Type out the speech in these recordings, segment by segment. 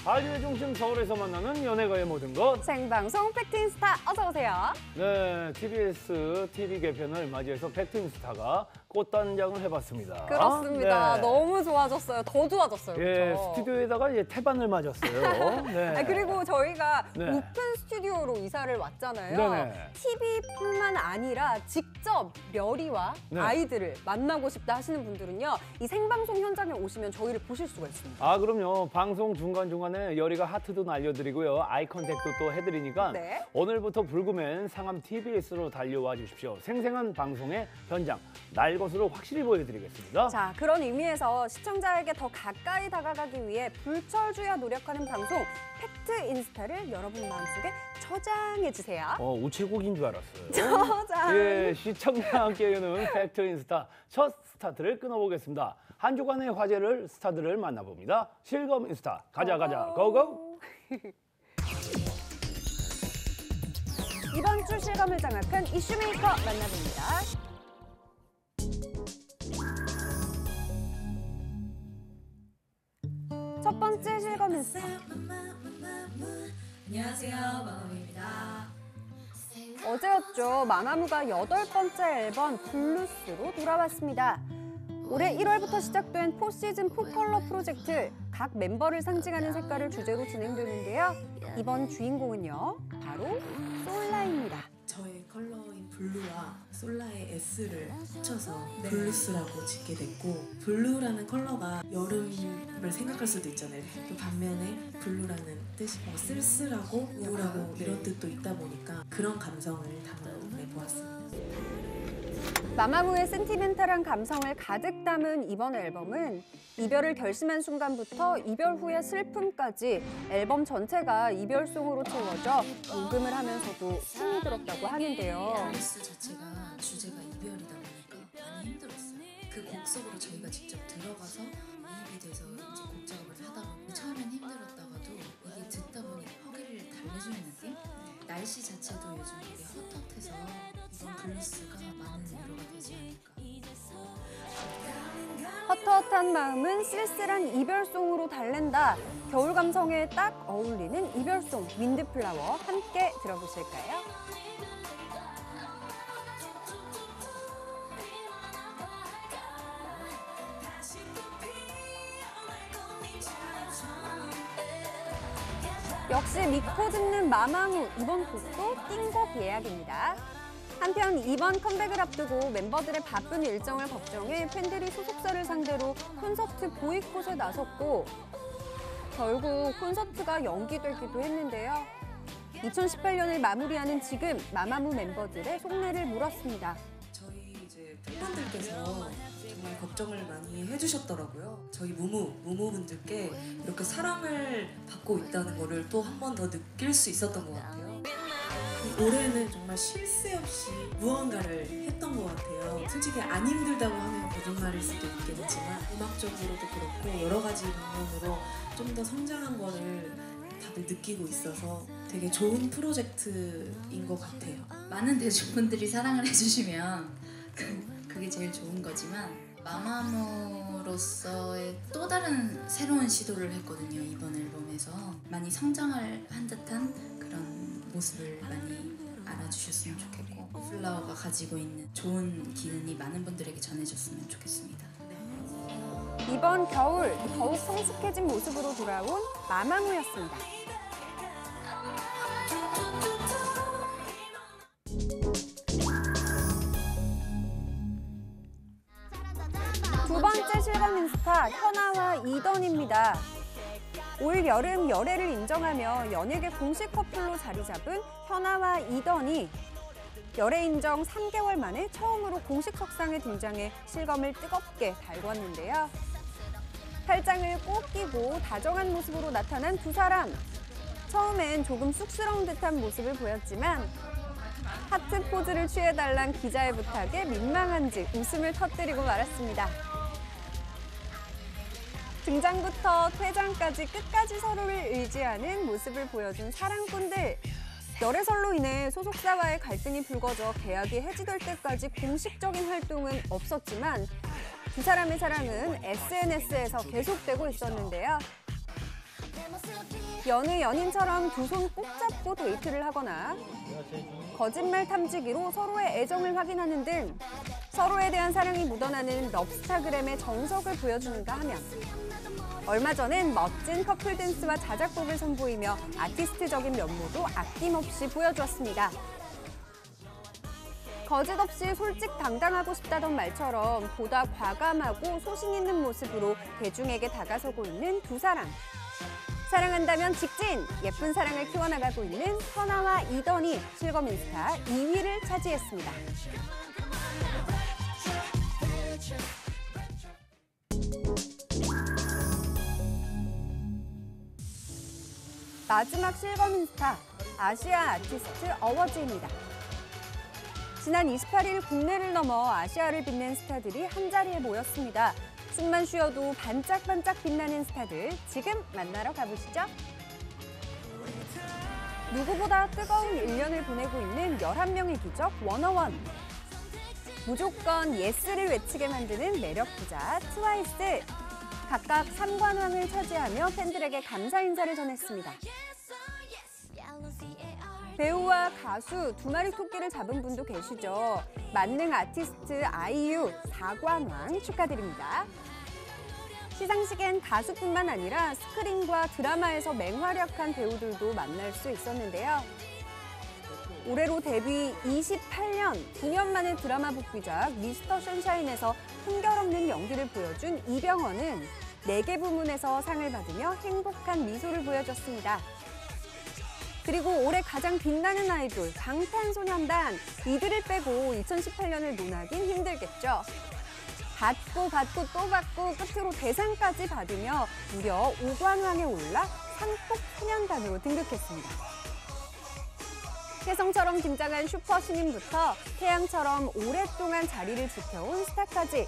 한류의 중심 서울에서 만나는 연예가의 모든 것. 생방송 팩트인스타 어서 오세요. 네, TBS TV 개편을 맞이해서 팩트인스타가 꽃단장을 해봤습니다. 그렇습니다. 네. 너무 좋아졌어요. 더 좋아졌어요. 예, 그렇죠? 스튜디오에다가 이제 태반을 맞았어요. 네. 그리고 저희가 네. 오픈 스튜디오로 이사를 왔잖아요. 네네. TV뿐만 아니라 직접 멸이와 네. 아이들을 만나고 싶다 하시는 분들은요. 이 생방송 현장에 오시면 저희를 보실 수가 있습니다. 아, 그럼요. 방송 중간중간에 열이가 하트도 날려드리고요. 아이 컨택도 또 해드리니까 네. 오늘부터 불금엔 상암 TBS로 달려와 주십시오. 생생한 방송의 현장, 날 것으로 확실히 보여드리겠습니다. 자, 그런 의미에서 시청자에게 더 가까이 다가가기 위해 불철주야 노력하는 방송 팩트인스타를 여러분 마음속에 저장해주세요. 우체국인 줄 알았어요. 저장! 예, 시청자와 함께 여는 팩트인스타 첫 스타트를 끊어보겠습니다. 한 주간의 화제를 스타들을 만나봅니다. 실검 인스타 가자 고고! 이번 주 실검을 장악한 이슈메이커 만나봅니다. 첫 번째 실검 인스타. 안녕하세요, 마마무입니다. 어제였죠. 마마무가 8번째 앨범 블루스로 돌아왔습니다. 올해 1월부터 시작된 4시즌 4컬러 프로젝트, 각 멤버를 상징하는 색깔을 주제로 진행되는데요. 이번 주인공은요, 바로 솔라입니다. 저의 컬러인 블루와 솔라의 S를 합쳐서 블루스라고 짓게 됐고, 블루라는 컬러가 여름을 생각할 수도 있잖아요. 또 반면에 블루라는 뜻이 쓸쓸하고 우울하고 이런 뜻도 있다 보니까 그런 감성을 담아내보았습니다. 마마무의 센티멘탈한 감성을 가득 담은 이번 앨범은 이별을 결심한 순간부터 이별 후의 슬픔까지 앨범 전체가 이별송으로 채워져 녹음을 하면서도 힘이 들었다고 하는데요. 블루스 자체가 주제가 이별이다 보니까 많이 힘들었어요. 그 곡 속으로 저희가 직접 들어가서 이입이 돼서 이제 곡 작업을 하다 보니 처음엔 힘들었다가도 이게 듣다 보니 허기를 달래주는 느낌? 날씨 자체도 요즘 되게 헛헛해서 이번 블루스가 많은 위로가 되지 않을까. 헛헛한 마음은 쓸쓸한 이별송으로 달랜다. 겨울 감성에 딱 어울리는 이별송 윈드플라워 함께 들어보실까요? 역시 믿고 듣는 마마무, 이번 곡도 띵곡 예약입니다. 한편 이번 컴백을 앞두고 멤버들의 바쁜 일정을 걱정해 팬들이 소속사를 상대로 콘서트 보이콧에 나섰고 결국 콘서트가 연기되기도 했는데요. 2018년을 마무리하는 지금 마마무 멤버들의 속내를 물었습니다. 저희 이제 팬분들께서 정말 걱정을 많이 해주셨더라고요. 저희 무무분들께 이렇게 사랑을 받고 있다는 거를 또 한 번 더 느낄 수 있었던 것 같아요. 올해는 정말 쉴 새 없이 무언가를 했던 것 같아요. 솔직히 안 힘들다고 하면 거짓말일 수도 있겠지만 음악적으로도 그렇고 여러 가지 방면으로 좀 더 성장한 거를 다들 느끼고 있어서 되게 좋은 프로젝트인 것 같아요. 많은 대중분들이 사랑을 해주시면 그게 제일 좋은 거지만 마마무로서의 또 다른 새로운 시도를 했거든요. 이번 앨범에서 많이 성장을 한 듯한 그런 모습을 많이 알아주셨으면 좋겠고 플라워가 가지고 있는 좋은 기운이 많은 분들에게 전해졌으면 좋겠습니다. 이번 겨울 더욱 성숙해진 모습으로 돌아온 마마무였습니다. 두 번째 실검 인스타 현아와 이던입니다. 올 여름 열애를 인정하며 연예계 공식 커플로 자리 잡은 현아와 이던이 열애 인정 3개월 만에 처음으로 공식 석상에 등장해 실검을 뜨겁게 달궜는데요. 팔짱을 꼭 끼고 다정한 모습으로 나타난 두 사람. 처음엔 조금 쑥스러운 듯한 모습을 보였지만 하트 포즈를 취해달란 기자의 부탁에 민망한지 웃음을 터뜨리고 말았습니다. 등장부터 퇴장까지 끝까지 서로를 의지하는 모습을 보여준 사랑꾼들. 열애설로 인해 소속사와의 갈등이 불거져 계약이 해지될 때까지 공식적인 활동은 없었지만 두 사람의 사랑은 SNS에서 계속되고 있었는데요. 여느 연인처럼 두 손 꼭 잡고 데이트를 하거나 거짓말 탐지기로 서로의 애정을 확인하는 등 서로에 대한 사랑이 묻어나는 럽스타그램의 정석을 보여주는가 하면 얼마 전엔 멋진 커플 댄스와 자작곡을 선보이며 아티스트적인 면모도 아낌없이 보여주었습니다. 거짓없이 솔직당당하고 싶다던 말처럼 보다 과감하고 소신 있는 모습으로 대중에게 다가서고 있는 두 사람. 사랑한다면 직진! 예쁜 사랑을 키워나가고 있는 현아와 이던이 실검 인스타 2위를 차지했습니다. 마지막 실검 인스타 아시아 아티스트 어워즈입니다. 지난 28일 국내를 넘어 아시아를 빛낸 스타들이 한자리에 모였습니다. 숨만 쉬어도 반짝반짝 빛나는 스타들 지금 만나러 가보시죠. 누구보다 뜨거운 1년을 보내고 있는 11명의 기적 워너원. 무조건 예스를 외치게 만드는 매력 부자 트와이스. 각각 3관왕을 차지하며 팬들에게 감사 인사를 전했습니다. 배우와 가수 두 마리 토끼를 잡은 분도 계시죠. 만능 아티스트 아이유 4관왕 축하드립니다. 시상식엔 가수뿐만 아니라 스크린과 드라마에서 맹활약한 배우들도 만날 수 있었는데요. 올해로 데뷔 28년, 9년 만에 드라마 복귀작 미스터 션샤인에서 흥결없는 연기를 보여준 이병헌은 4개 부문에서 상을 받으며 행복한 미소를 보여줬습니다. 그리고 올해 가장 빛나는 아이돌 방탄소년단, 이들을 빼고 2018년을 논하긴 힘들겠죠. 받고 또 받고 끝으로 대상까지 받으며 무려 5관왕에 올라 상폭 소년단으로 등극했습니다. 혜성처럼 등장한 슈퍼 신인부터 태양처럼 오랫동안 자리를 지켜온 스타까지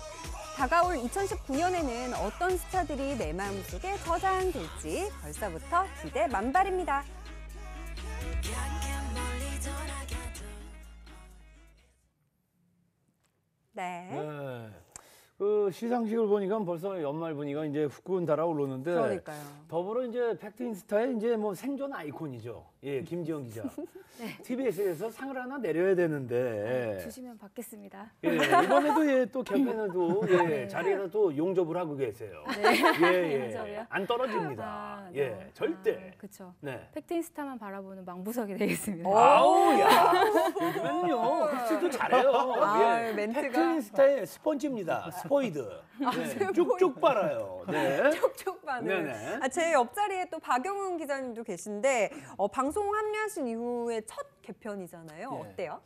다가올 2019년에는 어떤 스타들이 내 마음속에 저장될지 벌써부터 기대 만발입니다. 네. 네. 그 시상식을 보니까 벌써 연말 분위기가 이제 후끈 달아오르는데 그러니까요. 더불어 이제 팩트인스타의 이제 뭐 생존 아이콘이죠. 예, 김지영 기자. 네. TBS에서 상을 하나 내려야 되는데. 주시면 받겠습니다. 예, 이번에도 예, 또 캠페인에도 예, 네. 자리에서 또 용접을 하고 계세요. 네. 예, 예. 용접이요? 안 떨어집니다. 아, 예, 네. 절대. 그렇죠. 네. 팩트인스타만 바라보는 망부석이 되겠습니다. 아우, 야. 요즘에는요, 팩트도 잘해요. 아, 예. 멘트가. 팩트인스타의 스펀지입니다. 스포이드. 네, 쭉쭉 빨아요. 네. 촉촉 반응. 네네. 제 옆자리에 또 박영훈 기자님도 계신데 방송 합류하신 이후에 첫 개편이잖아요. 네. 어때요?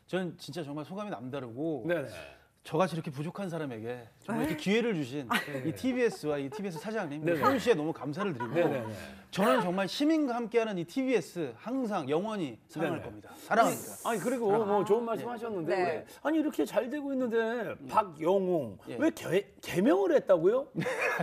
전 진짜 정말 소감이 남다르고 네네. 저같이 이렇게 부족한 사람에게 정말 이렇게 기회를 주신 이 TBS와 이 TBS 사장님 네네. 소윤 씨에 너무 감사를 드리고 네네네. 저는 정말 시민과 함께하는 이 TBS 항상 영원히 사랑할 네네. 겁니다. 사랑합니다. 아니 그리고 뭐 좋은 말씀하셨는데 네. 왜, 아니 이렇게 잘 되고 있는데 박영웅 예. 왜 개명을 했다고요?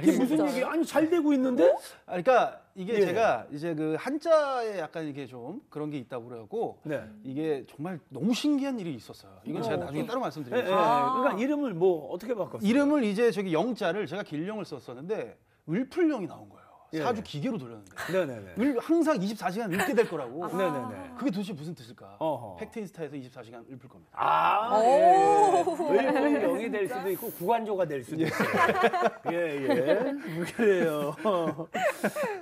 이게 무슨 얘기? 아니 잘 되고 있는데? 그러니까 이게 예. 제가 이제 그 한자에 약간 이게 좀 그런 게 있다고 그래갖고 네. 이게 정말 너무 신기한 일이 있었어요. 이건 제가 나중에 따로 예, 예. 말씀드리겠습니다. 그러니까 이름을 뭐 어떻게 바꿨어요? 이름을 이제 저기 영자를 제가 길령을 썼었는데 을풀령이 나온 거예요. 예. 사주 기계로 돌렸는데. 네네네. 항상 24시간 읊게 될 거라고. 네네네. 그게 도대체 무슨 뜻일까? 어허. 팩트인스타에서 24시간 읊을 겁니다. 아, 오. 예. 을풍령이 될 수도 있고 구간조가 될 수도 있어요. 예, 예. 그래요.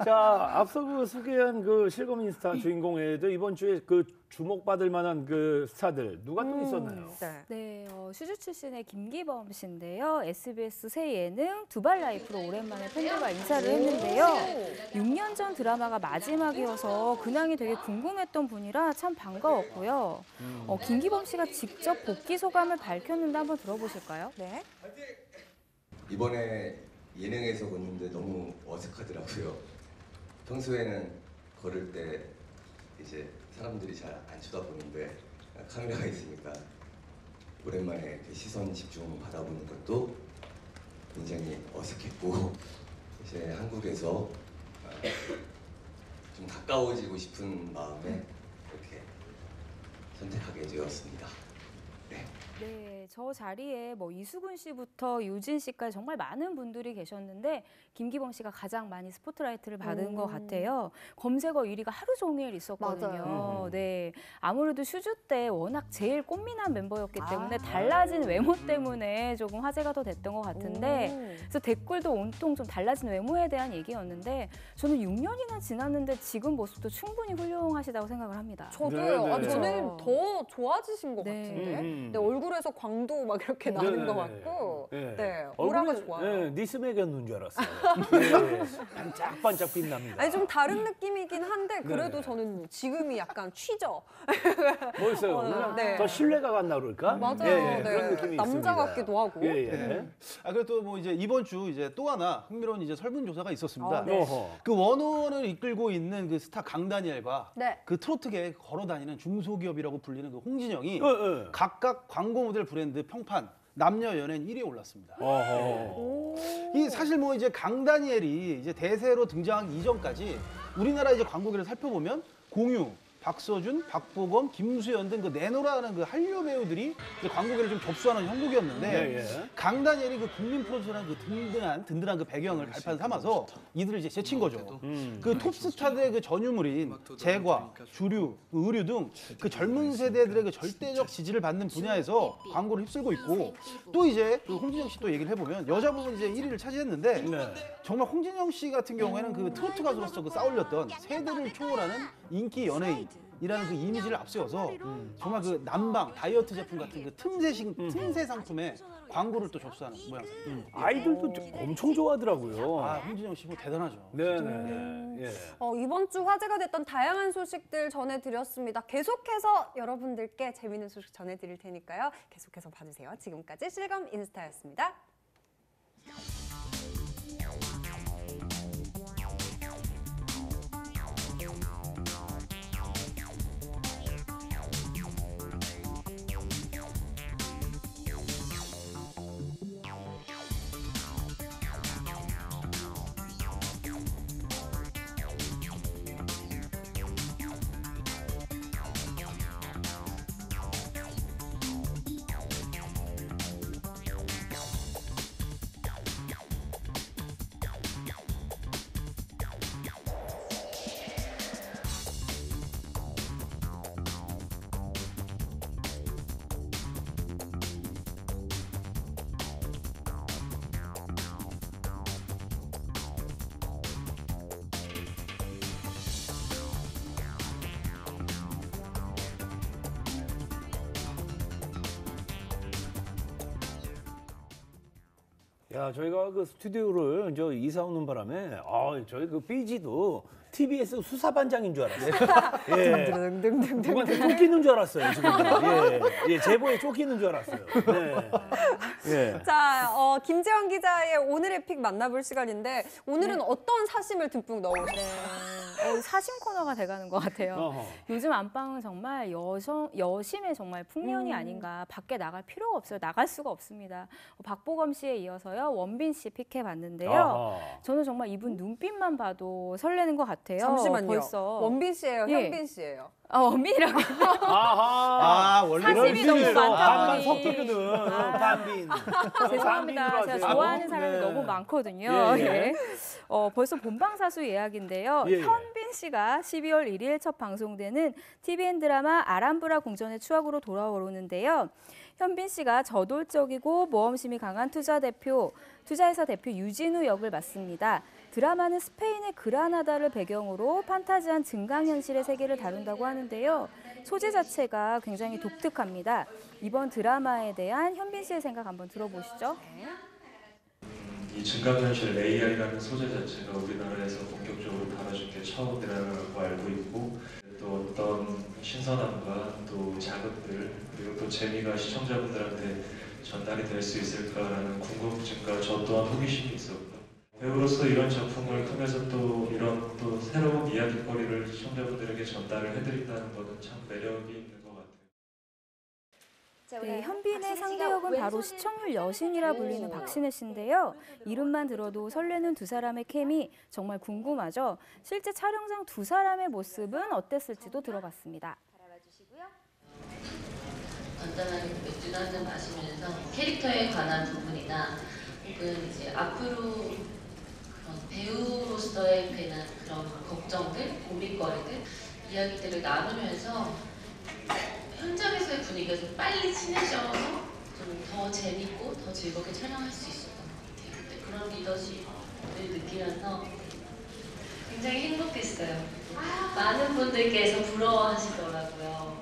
자, 앞서 그 소개한 그 실검 인스타 주인공 외에도 이번 주에 그 주목받을 만한 그 스타들 누가 또 있었나요? 네. 네, 슈즈 출신의 김기범 씨인데요. SBS 새 예능 두발 라이프로 오랜만에 팬들과 인사를 했는데요. 6년 전 드라마가 마지막이어서 근황이 되게 궁금했던 분이라 참 반가웠고요. 김기범 씨가 직접 복귀 소감을 밝혔는데 한번 들어보실까요? 네. 이번에 예능에서 봤는데 너무 어색하더라고요. 평소에는 걸을 때 이제 사람들이 잘 안 쳐다보는데 카메라가 있으니까 오랜만에 이렇게 시선 집중 받아보는 것도 굉장히 어색했고 이제 한국에서 좀 가까워지고 싶은 마음에 이렇게 선택하게 되었습니다. 네. 네, 네, 저 자리에 뭐 이수근 씨부터 유진 씨까지 정말 많은 분들이 계셨는데 김기범 씨가 가장 많이 스포트라이트를 받은 것 같아요. 검색어 1위가 하루 종일 있었거든요. 맞아요. 네, 아무래도 슈즈 때 워낙 제일 꽃미남 멤버였기 때문에 달라진 외모 때문에 조금 화제가 더 됐던 것 같은데 그래서 댓글도 온통 좀 달라진 외모에 대한 얘기였는데 저는 6년이나 지났는데 지금 모습도 충분히 훌륭하시다고 생각을 합니다. 저도요. 네, 네. 저는 더 좋아지신 것 네. 같은데. 네, 얼굴에서 광도 막 이렇게 나는 네, 것 네. 같고. 네. 네, 오라가 얼굴에, 좋아요. 네, 니스맥 넣는 줄 알았어요. 네, 반짝반짝 빛납니다. 아니 좀 다른 느낌이긴 한데 그래도 네. 저는 지금이 약간 취죠. 뭐 있어요? 그냥 네. 더 신뢰가 갔나 그럴까? 맞아요. 예, 예, 네. 그런 느낌이 남자 있습니다. 같기도 하고. 예, 예. 아, 그래도 뭐 이제 이번 주 이제 또 하나 흥미로운 이제 설문조사가 있었습니다. 아, 네. 어허. 그 원호원을 이끌고 있는 그 스타 강다니엘과 네. 그 트로트계에 걸어다니는 중소기업이라고 불리는 그 홍진영이 어. 각각 광고 모델 브랜드 평판 남녀 연예인 1위에 올랐습니다. 어허. 이 사실 뭐 이제 강다니엘이 이제 대세로 등장하기 이전까지 우리나라 이제 광고계를 살펴보면 공유, 박서준, 박보검, 김수현 등 그 내노라는 그 한류 배우들이 이제 광고계를 좀 접수하는 형국이었는데 예, 예. 강다니엘이 그 국민 프로듀서라는 그 든든한 그 배경을 발판 삼아서 이들을 이제 제친 거죠. 그 톱스타들의 그 전유물인 제과, 주류, 그 의류 등 그 젊은 세대들의 그 절대적 지지를 받는 분야에서 광고를 휩쓸고 있고 또 이제 그 홍진영 씨 또 얘기를 해보면 여자 부분 이제 1위를 차지했는데 네. 정말 홍진영 씨 같은 경우에는 그 트로트 가수로서 그 쌓아올렸던 세대를 초월하는 인기 연예인이라는 그 이미지를 앞세워서 정말 그 난방, 다이어트 제품 같은 그 틈새 상품에 광고를 또 접수하는 모양새입니다. 아이들도 엄청 좋아하더라고요. 아, 홍진영 씨 뭐 대단하죠. 네네. 예. 이번 주 화제가 됐던 다양한 소식들 전해드렸습니다. 계속해서 여러분들께 재미있는 소식 전해드릴 테니까요. 계속해서 봐주세요. 지금까지 실검 인스타였습니다. 야, 저희가 그 스튜디오를 이제 이사 오는 바람에 저희 그 BG도 TBS 수사반장인 줄 알았어요. 예. 등등등등. 누구한테 쫓기는 줄 알았어요, 지금. 예, 제보에 쫓기는 줄 알았어요. 네. 예. 자, 김재원 기자의 오늘의 픽 만나볼 시간인데 오늘은 어떤 사심을 듬뿍 넣으셨어요? 사심 코너가 돼가는 것 같아요. 어허. 요즘 안방은 정말 여심의 정말 풍년이 아닌가. 밖에 나갈 필요가 없어요. 나갈 수가 없습니다. 박보검 씨에 이어서요. 원빈 씨 픽해봤는데요. 아하. 저는 정말 이분 눈빛만 봐도 설레는 것 같아요. 잠시만요. 벌써. 원빈 씨예요? 예. 현빈 씨예요? 원빈이라고. 아하. 원래 사심이 너무 많다 반반 보니. 섞이거든. 반빈. 죄송합니다. 반빈으로 제가 하세요. 좋아하는 사람이 네. 너무 많거든요. 예, 예. 예. 벌써 본방사수 예약인데요. 예, 예. 현빈 씨가 12월 1일 첫 방송되는 TVN 드라마 아람브라 궁전의 추억으로 돌아오는데요. 현빈 씨가 저돌적이고 모험심이 강한 투자회사 대표 유진우 역을 맡습니다. 드라마는 스페인의 그라나다를 배경으로 판타지한 증강현실의 세계를 다룬다고 하는데요. 소재 자체가 굉장히 독특합니다. 이번 드라마에 대한 현빈 씨의 생각 한번 들어보시죠. 이 증강현실 AI라는 소재 자체가 우리나라에서 본격적으로 다뤄진 게 처음이라고 알고 있고 또 어떤 신선함과 또 자극들 그리고 또 재미가 시청자분들한테 전달이 될 수 있을까라는 궁금증과 저 또한 호기심이 있었고 배우로서 이런 작품을 통해서 또 이런 또 새로운 이야기거리를 시청자분들에게 전달을 해드린다는 것은 참 매력이 있는 것 같아요. 네, 현빈의 상대역은 바로 시청률 여신이라 불리는 박신혜 씨인데요. 이름만 들어도 설레는 두 사람의 케미 정말 궁금하죠. 실제 촬영장 두 사람의 모습은 어땠을지도 들어봤습니다. 간단하게 맥주도 한 잔 마시면서 캐릭터에 관한 부분이나 혹은 이제 앞으로 그런 배우로서의 그런 걱정들, 고민거리들, 이야기들을 나누면서 현장에서의 분위기가 좀 빨리 친해져서 좀 더 재밌고 더 즐겁게 촬영할 수 있었던 것 같아요. 그런 리더십을 느끼면서 굉장히 행복했어요. 많은 분들께서 부러워하시더라고요.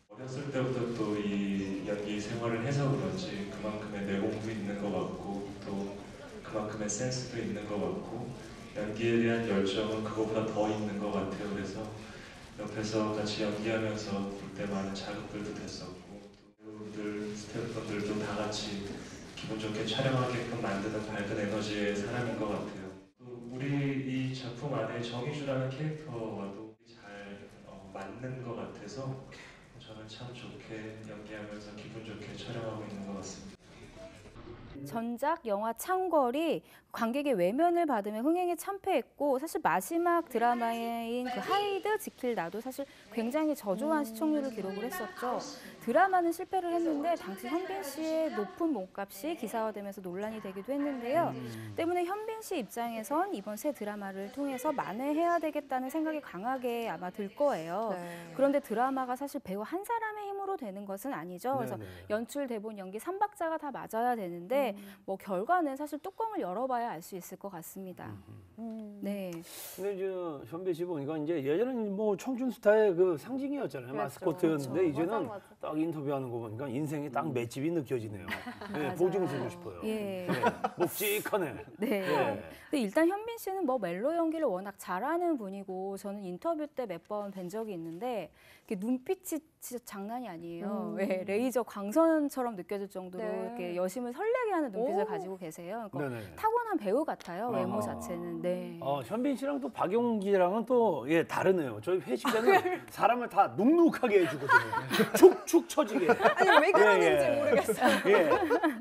어렸을 때부터 또 이 연기 생활을 해서 그런지 그만큼의 내공도 있는 것 같고 또 그만큼의 센스도 있는 것 같고 연기에 대한 열정은 그거보다 더 있는 것 같아요. 그래서 옆에서 같이 연기하면서 볼 때 많은 자극들도 됐었고 배우들, 스태프분들도 다 같이 기분 좋게 촬영하게끔 만드는 밝은 에너지의 사람인 것 같아요. 또 우리 이 작품 안에 정희주라는 캐릭터와도 잘 맞는 것 같아서 저는 참 좋게 연기하면서 기분 좋게 촬영하고 있는 것 같습니다. 전작 영화 창궐이 관객의 외면을 받으며 흥행에 참패했고 사실 마지막 드라마인 그 하이드 지킬 나도 사실 굉장히 저조한 시청률을 기록을 했었죠. 드라마는 실패를 했는데 당시 현빈 씨의 높은 몸값이 기사화되면서 논란이 되기도 했는데요. 때문에 현빈 씨 입장에선 이번 새 드라마를 통해서 만회해야 되겠다는 생각이 강하게 아마 들 거예요. 네. 그런데 드라마가 사실 배우 한 사람의 힘으로 되는 것은 아니죠. 그래서 네네. 연출, 대본, 연기 3박자가 다 맞아야 되는데 뭐 결과는 사실 뚜껑을 열어봐야 알 수 있을 것 같습니다. 네. 근데 저 현배 씨 보니까 이제 예전에는 뭐 청춘 스타의 그 상징이었잖아요. 그렇죠. 마스코트였는데 그렇죠. 이제는 맞아. 딱 인터뷰하는 거 보니까 인생에 딱 맷집이 느껴지네요. 네, 맞아요. 보증 서고 싶어요. 예. 네, 묵직하네. 네. 네. 근데 일단 현빈 씨는 뭐 멜로 연기를 워낙 잘하는 분이고 저는 인터뷰 때 몇 번 뵌 적이 있는데 이렇게 눈빛이 진짜 장난이 아니에요. 왜 레이저 광선처럼 느껴질 정도로 네. 이렇게 여심을 설레게 하는 눈빛을 오. 가지고 계세요. 그러니까 네네. 타고난 배우 같아요. 외모 아하. 자체는. 네. 현빈 씨랑 또 박용기랑은 또 예 다르네요. 저희 회식 때는 사람을 다 눅눅하게 해주거든요. 축축 처지게. 아니 왜 그러는지 모르겠어요. 예,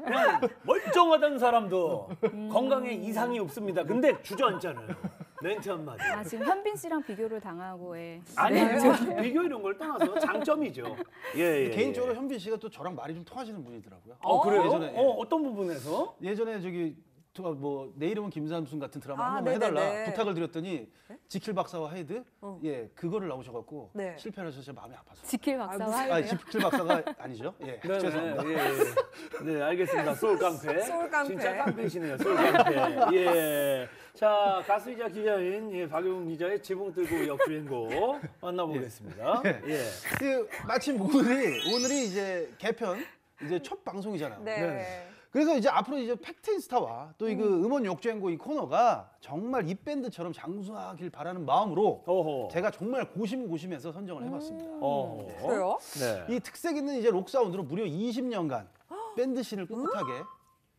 그냥 멀쩡하던 사람도 건강에 이상이 없습니다. 근데 주저앉잖아요. 멘트 한마디. 아, 지금 현빈 씨랑 비교를 당하고 예. 아니 비교 이런 걸 떠나서 장점이죠. 예, 예, 개인적으로 예. 현빈 씨가 또 저랑 말이 좀 통하시는 분이더라고요. 그래요? 예전에, 예. 어떤 부분에서? 예전에 저기 뭐 내 이름은 김삼순 같은 드라마 아, 한 번만 해달라 네네네. 부탁을 드렸더니 지킬 박사와 하이드 예 그거를 나오셔갖고 네. 실패를 하셔서 제가 마음이 아팠어요. 지킬 박사와 아니 하이드요? 지킬 박사가 아니죠? 예 네, 죄송합니다. 네, 예. 네, 알겠습니다. 소울 깡패. 소울 깡패. 진짜 깡패시네요. 소울 깡패. 예. 자, 가수이자 기자인 예, 박용 기자의 지붕 뚫고 역주행곡 만나보겠습니다. 예. 그 마침 오늘이 이제 개편 이제 첫 방송이잖아요. 네. 네. 그래서 이제 앞으로 이제 팩트인스타와 또 이 그 음원 역주행곡 이 코너가 정말 이 밴드처럼 장수하길 바라는 마음으로 어허. 제가 정말 고심해서 선정을 해봤습니다. 어허. 그래요? 네. 이 특색 있는 이제 록 사운드로 무려 20년간 밴드 씬을 꿋꿋하게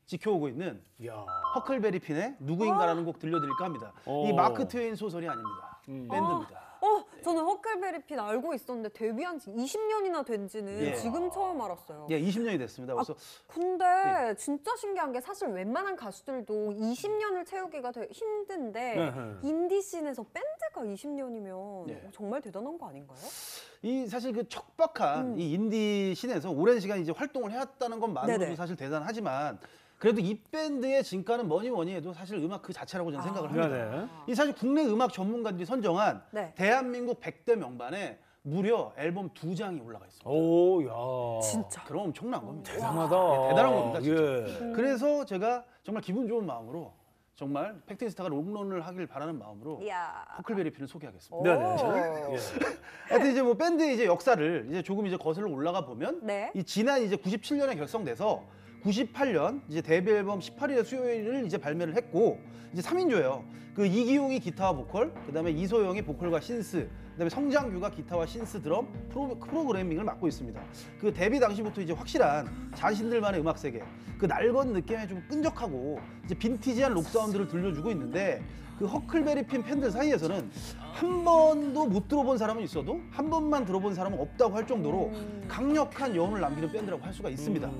지켜오고 있는 야. 허클베리핀의 누구인가라는 곡 들려드릴까 합니다. 이 마크 트웨인 소설이 아닙니다. 밴드입니다. 저는 허클베리핀 알고 있었는데 데뷔한 지 20년이나 된지는 예. 지금 처음 알았어요. 예, 20년이 됐습니다. 그래서 근데 진짜 신기한 게 사실 웬만한 가수들도 20년을 채우기가 되게 힘든데 네. 인디씬에서 밴드가 20년이면 예. 정말 대단한 거 아닌가요? 이 사실 그 척박한 이 인디 씬에서 오랜 시간 이제 활동을 해왔다는 것만으로도 네네. 사실 대단하지만 그래도 이 밴드의 진가는 뭐니 해도 사실 음악 그 자체라고 저는 생각을 합니다. 네네. 이 사실 국내 음악 전문가들이 선정한 네. 대한민국 100대 명반에 무려 앨범 2장이 올라가 있습니다. 오, 야. 진짜. 그럼 엄청난 겁니다. 대단하다. 예, 대단한 겁니다, 진짜. 예. 그래서 제가 정말 기분 좋은 마음으로 정말 팩트인스타가 롱런을 하길 바라는 마음으로 이야. 허클베리핀을 소개하겠습니다. 네네. 예. 하여튼 이제 뭐 밴드의 이제 역사를 이제 조금 이제 거슬러 올라가 보면 네. 이 지난 이제 97년에 결성돼서 98년 이제 데뷔 앨범 18일의 수요일을 이제 발매를 했고 이제 3인조예요. 그 이기용이 기타와 보컬, 그다음에 이소영이 보컬과 신스, 그다음에 성장규가 기타와 신스 드럼 프로그래밍을 맡고 있습니다. 그 데뷔 당시부터 이제 확실한 자신들만의 음악 세계, 그 낡은 느낌에 좀 끈적하고 이제 빈티지한 록 사운드를 들려주고 있는데 그 허클베리핀 팬들 사이에서는 한 번도 못 들어본 사람은 있어도 한 번만 들어본 사람은 없다고 할 정도로 강력한 여운을 남기는 밴드라고 할 수가 있습니다.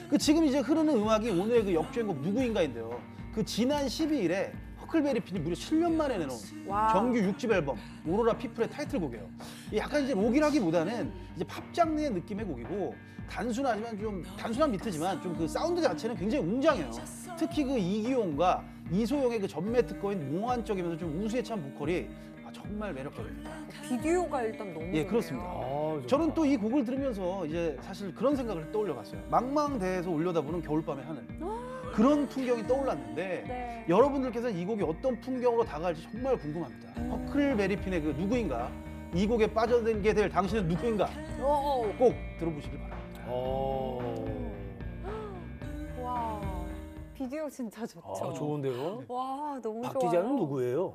그 지금 이제 흐르는 음악이 오늘의 그 역주행곡 누구인가인데요. 그 지난 12일에 허클베리핀이 무려 7년 만에 내놓은 와. 정규 6집 앨범 오로라 피플의 타이틀곡이에요. 이 약간 이제 록이라기보다는 이제 팝 장르의 느낌의 곡이고 단순하지만 좀 단순한 비트지만 좀 그 사운드 자체는 굉장히 웅장해요. 특히 그 이기용과 이소영의 그 전매 특허인 몽환적이면서 좀 우수에 찬 보컬이 정말 매력적입니다. 비디오가 일단 너무 예, 좋네요. 그렇습니다. 저는 또 이 곡을 들으면서 이제 사실 그런 생각을 떠올려봤어요. 망망대해에서 올려다보는 겨울밤의 하늘. 그런 풍경이 떠올랐는데 네. 여러분들께서 이 곡이 어떤 풍경으로 다가갈지 정말 궁금합니다. 허클베리핀의 그 누구인가, 이 곡에 빠져들게 될 당신은 누구인가 꼭 들어보시길 바랍니다. 와, 비디오 진짜 좋죠. 좋은데요? 와, 너무 박 좋아요. 기자는 누구예요?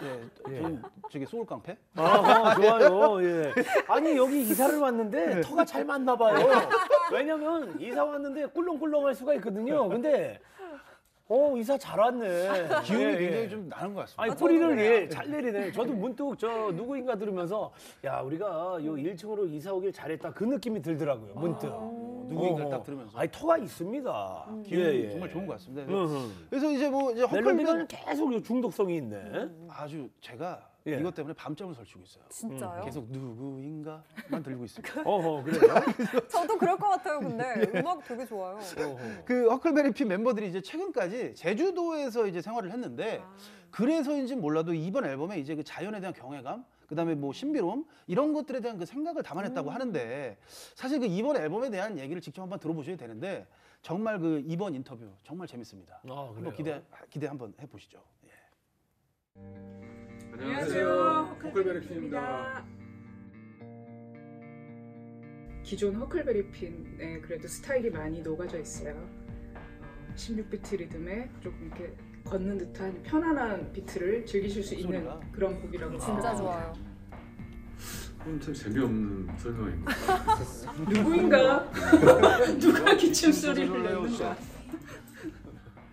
예, 저는 저기 소울 깡패? 좋아요. 예. 아니 여기 이사를 왔는데 터가 잘 맞나 봐요. 왜냐면 이사 왔는데 꿀렁꿀렁할 수가 있거든요. 근데 이사 잘 왔네. 기운이 예, 굉장히 예. 좀 나는 것 같습니다. 아니 뿌리를 잘 내리네. 저도 문득 저 누구인가 들으면서 야 우리가 요 1층으로 이사 오길 잘했다 그 느낌이 들더라고요. 문득. 누구인가를 딱 들으면서. 아니 터가 있습니다. 기운이 정말 좋은 것 같습니다. 음. 그래서 이제 뭐 이제 멜로디는 계속 요 중독성이 있네. 아주 제가 예. 이것 때문에 밤잠을 설치고 있어요. 진짜요? 계속 누구인가만 들고 있습니다. 그래요? 저도 그럴 것 같아요. 근데 음악 되게 좋아요. 그 허클베리핀 멤버들이 이제 최근까지 제주도에서 이제 생활을 했는데 그래서인지 몰라도 이번 앨범에 이제 그 자연에 대한 경외감, 그다음에 뭐 신비로움 이런 것들에 대한 그 생각을 담아냈다고 하는데 사실 그 이번 앨범에 대한 얘기를 직접 한번 들어보셔야 되는데 정말 그 이번 인터뷰 정말 재밌습니다. 한번 기대 한번 해보시죠. 예. 안녕하세요. 허클베리핀입니다. 기존 허클베리핀에 그래도 스타일이 많이 녹아져 있어요. 16비트 리듬에 조금 이렇게 걷는 듯한 편안한 비트를 즐기실 수 있는 그런 곡이라고 진짜 생각합니다. 좋아요. 그럼 참 재미없는 설명인 것 같아요. 누구인가? 누가 기침 소리를 내는가?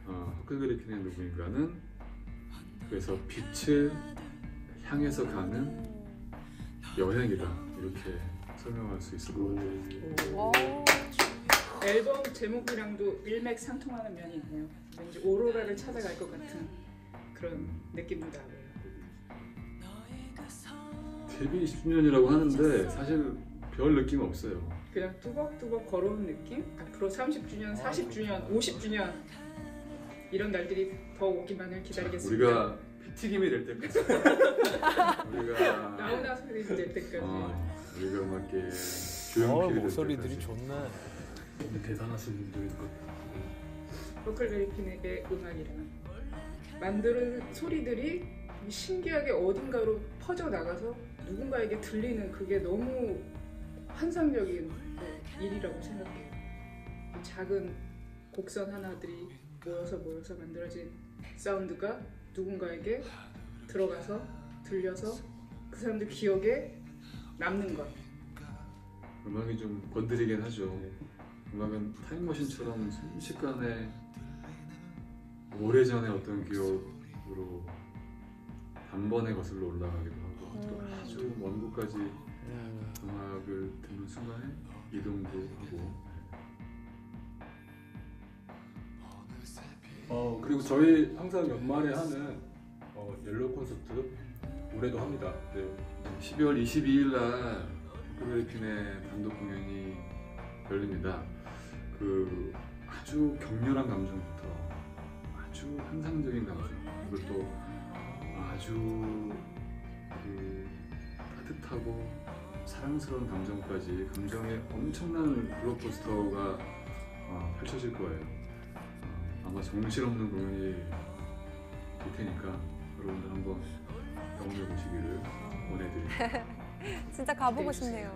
허클베리핀의 누구인가는 그래서 빛을 향해서 가는 여행이다 이렇게 설명할 수 있을 것 같아요. 앨범 제목이랑도 일맥상통하는 면이 있네요. 왠지 오로라를 찾아갈 것 같은 그런 느낌도 나고요. 데뷔 20주년이라고 하는데 사실 별 느낌 없어요. 그냥 뚜벅뚜벅 걸어오는 느낌? 앞으로 30주년, 40주년, 50주년 이런 날들이 더 오기만을 기다리겠습니다. 우리가 피튀김이 될 때까지 우리가 나훈아 소리 낼 때까지 우리가 막 이렇게 조용필이 될 목소리들이 때까지. 좋네. 대단하신 분들일 것 같아요. 허클베리핀의 음악이랑 만드는 소리들이 신기하게 어딘가로 퍼져나가서 누군가에게 들리는 그게 너무 환상적인 일이라고 생각해요. 작은 곡선 하나들이 모여서 만들어진 사운드가 누군가에게 들어가서 들려서 그 사람들 기억에 남는 것. 음악이 좀 건드리긴 하죠. 음악은 타임머신처럼 순식간에 오래전의 어떤 기억으로 단번에 거슬러 올라가기도 하고 또 아주 먼 곳까지 음악을 듣는 순간에 이동도 하고 그리고 저희 항상 연말에 하는 옐로우 콘서트 올해도 합니다. 네. 12월 22일 날 허클베리핀의 단독 공연이 열립니다. 그 아주 격렬한 감정부터 아주 환상적인 감정 그리고 또 아주 그 따뜻하고 사랑스러운 감정까지 감정의 엄청난 블록버스터가 펼쳐질 거예요. 아마 정신없는 공연이 될 테니까 여러분들 한번 경험해 보시기를 원해드립니다. 진짜 가보고 싶네요.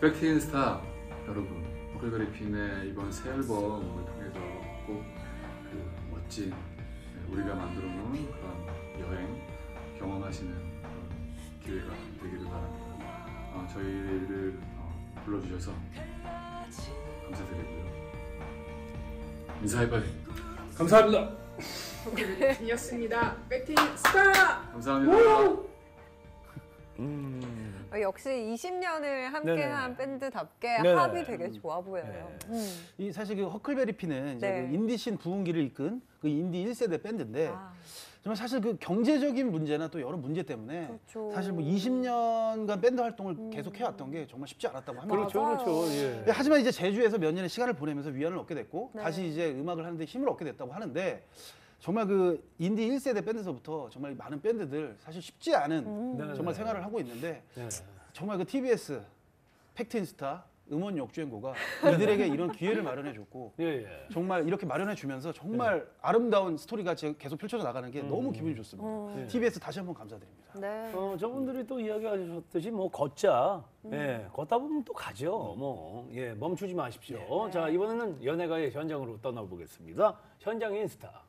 팩트 인 스타 여러분, 허클베리핀의 이번 새 앨범을 통해서 꼭 그 멋진 우리가 만들어 놓은 그런 여행 경험하시는 그런 기회가 되기를 바랍니다. 저희를 불러주셔서 감사드리고요. 인사해봐요. 감사합니다. 허클베리핀이었습니다. 팩트 인 스타! 감사합니다. 역시 20년을 함께한 밴드답게 네네. 합이 되게 좋아 보여요. 이 사실 그 허클베리핀은 이제 네. 그 인디씬 부흥기를 이끈 그 인디 1세대 밴드인데 아. 정말 사실 그 경제적인 문제나 또 여러 문제 때문에 그렇죠. 사실 뭐 20년간 밴드 활동을 계속 해왔던 게 정말 쉽지 않았다고 합니다. 그렇죠, 맞아요. 그렇죠. 예. 하지만 이제 제주에서 몇 년의 시간을 보내면서 위안을 얻게 됐고 네. 다시 이제 음악을 하는데 힘을 얻게 됐다고 하는데 정말 그 인디 1세대 밴드서부터 정말 많은 밴드들 사실 쉽지 않은 네. 정말 생활을 하고 있는데 네. 정말 그 TBS 팩트인스타 음원 역주행고가 이들에게 이런 기회를 마련해줬고 예, 예. 정말 이렇게 마련해주면서 정말 아름다운 스토리가 계속 펼쳐져 나가는 게 너무 기분이 좋습니다. 예. TBS 다시 한번 감사드립니다. 네. 저분들이 또 이야기하셨듯이 뭐 걷자, 예, 걷다 보면 또 가죠. 뭐, 예, 멈추지 마십시오. 자, 이번에는 연예가의 현장으로 떠나보겠습니다. 현장인 스타.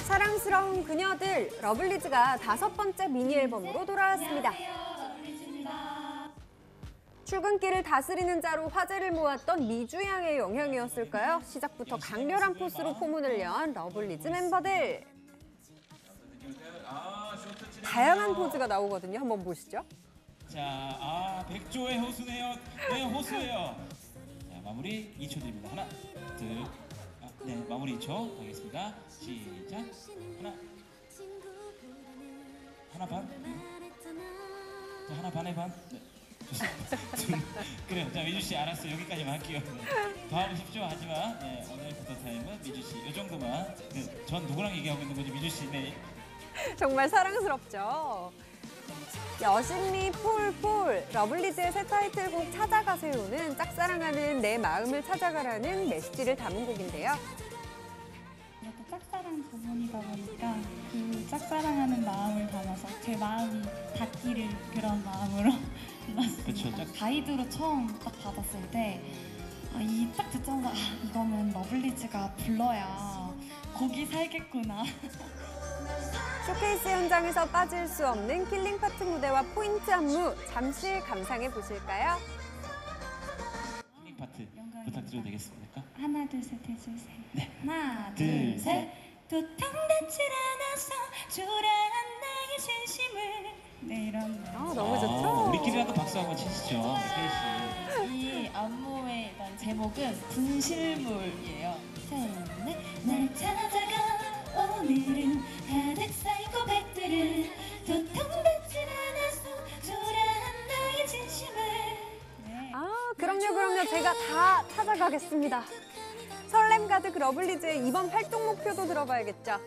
사랑스러운 그녀들 러블리즈가 5번째 미니 앨범으로 돌아왔습니다. 출근길을 다스리는 자로 화제를 모았던 미주양의 영향이었을까요? 시작부터 강렬한 포스로 포문을 연 러블리즈 멤버들. 다양한 포즈가 나오거든요. 한번 보시죠. 자, 백조의 호수네요. 네, 호수예요. 자, 마무리 2초 드립니다. 하나, 둘, 네, 마무리 2초 가겠습니다. 시작. 하나 반. 자, 하나 반에 반. 네. 그래요. 자, 미주 씨 알았어요. 여기까지만 할게요. 네. 더 하고 싶죠? 하지만 네, 오늘 포토타임은 미주 씨 이 정도만. 네, 전 누구랑 얘기하고 있는 거지, 미주 씨? 네. 정말 사랑스럽죠. 여신미 폴폴 러블리즈의 새 타이틀곡 찾아가세요는 짝사랑하는 내 마음을 찾아가라는 메시지를 담은 곡인데요. 이렇게 짝사랑 부분이다 보니까 그 짝사랑하는 마음을 담아서 제 마음이 닿기를 그런 마음으로 불렀습니다. 그쵸, 가이드로 처음 딱 받았을 때 이 딱 듣자마자 이거는 러블리즈가 불러야 곡이 살겠구나. 쇼케이스 현장에서 빠질 수 없는 킬링 파트 무대와 포인트 안무 잠시 감상해 보실까요? 힐링 파트 부탁드려도 되겠습니까? 하나 둘 셋 해주세요. 네. 하나 둘, 둘 셋. 셋. 도통닿질 않아서 초라한 나의 진심을. 네 이런. 너무 좋죠? 우리끼리라도 박수 한번 치시죠. 케이 씨. 이 안무의 일단 제목은 분실물이에요. 셋넷 날 찾아가 오늘은 가득 쌓인 고백들은 도통받질 않아서 초라한 나의 진심을. 네. 그럼요. 제가 다 찾아가겠습니다. 설렘 가득 러블리즈의 이번 활동 목표도 들어봐야겠죠.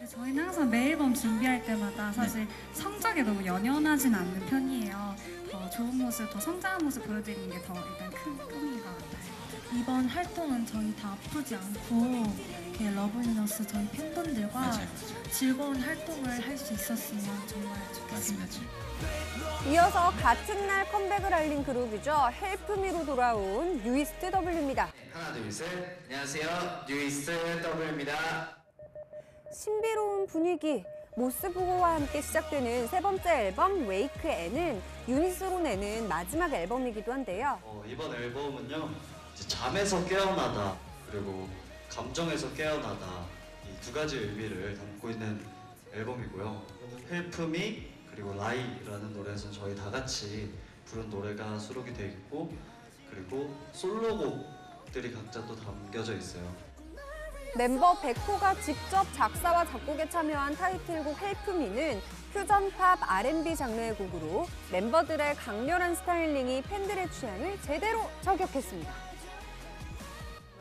저희는 항상 매 앨범 준비할 때마다 사실 성적에 너무 연연하진 않는 편이에요. 더 좋은 모습, 더 성장한 모습 보여드리는 게 더 일단 큰 꿈인 것 같아요. 이번 활동은 저희 다 아프지 않고 이렇게 러블리너스 저희 팬분들과 즐거운 활동을 할 수 있었으면 정말 좋겠습니다. 이어서 같은 날 컴백을 알린 그룹이죠. 헬프미로 돌아온 뉴이스트 W입니다. 하나 둘 셋. 안녕하세요. 뉴이스트 W입니다. 신비로운 분위기, 모스부호와 함께 시작되는 세 번째 앨범 웨이크 N은 유닛으로 내는 마지막 앨범이기도 한데요. 이번 앨범은요. 이제 잠에서 깨어나다 그리고 감정에서 깨어나다 이 두 가지 의미를 담고 있는 앨범이고요. 헬프미 그리고 라이라는 노래에서는 저희 다 같이 부른 노래가 수록이 되어 있고 그리고 솔로곡들이 각자 또 담겨져 있어요. 멤버 백호가 직접 작사와 작곡에 참여한 타이틀곡 헬프미는 퓨전팝 R&B 장르의 곡으로 멤버들의 강렬한 스타일링이 팬들의 취향을 제대로 저격했습니다.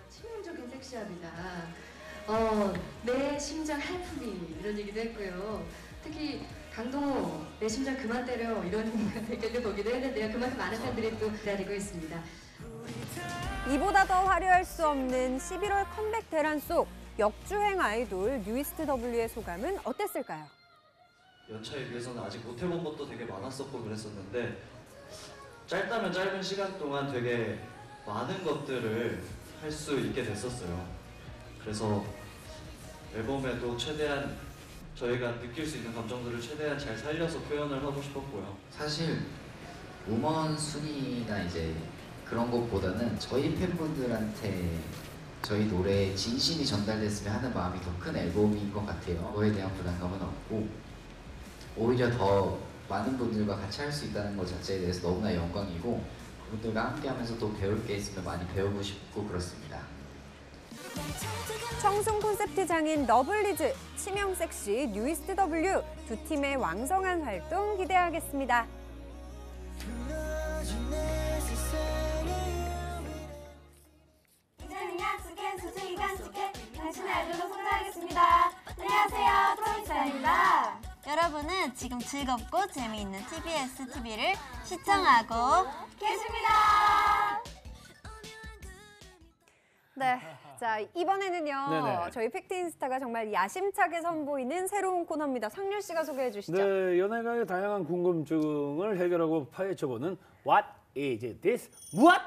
치명적인 섹시합니다. 내 심장 헬프미 이런 얘기도 했고요. 특히 강동호 내 심장 그만 때려 이런 댓글도 보기도 했는데요. 그만큼 많은 팬들이 또 기다리고 있습니다. 이보다 더 화려할 수 없는 11월 컴백 대란 속 역주행 아이돌 뉴이스트 W의 소감은 어땠을까요? 연차에 비해서는 아직 못 해본 것도 되게 많았었고 그랬었는데 짧다면 짧은 시간 동안 되게 많은 것들을 할 수 있게 됐었어요. 그래서 앨범에도 최대한 저희가 느낄 수 있는 감정들을 최대한 잘 살려서 표현을 하고 싶었고요. 사실 음원 순위나 이제 그런 것보다는 저희 팬분들한테 저희 노래에 진심이 전달됐으면 하는 마음이 더 큰 앨범인 것 같아요. 그거에 대한 부담감은 없고 오히려 더 많은 분들과 같이 할 수 있다는 것 자체에 대해서 너무나 영광이고 그분들과 함께하면서 또 배울 게 있으면 많이 배우고 싶고 그렇습니다. 청순 콘셉트 장인 러블리즈, 치명 섹시, 뉴이스트 W 두 팀의 왕성한 활동 기대하겠습니다. 이제는 약속한 소중히 간직해 당신의 아이돌로 성장하겠습니다. 안녕하세요, 트로이스타입니다. 여러분은 지금 즐겁고 재미있는 TBS TV를 시청하고 계십니다. 네, 자 이번에는요 네네. 저희 팩트인스타가 정말 야심차게 선보이는 새로운 코너입니다. 상률 씨가 소개해 주시죠. 네, 연예가의 다양한 궁금증을 해결하고 파헤쳐보는 What is this? 무엇?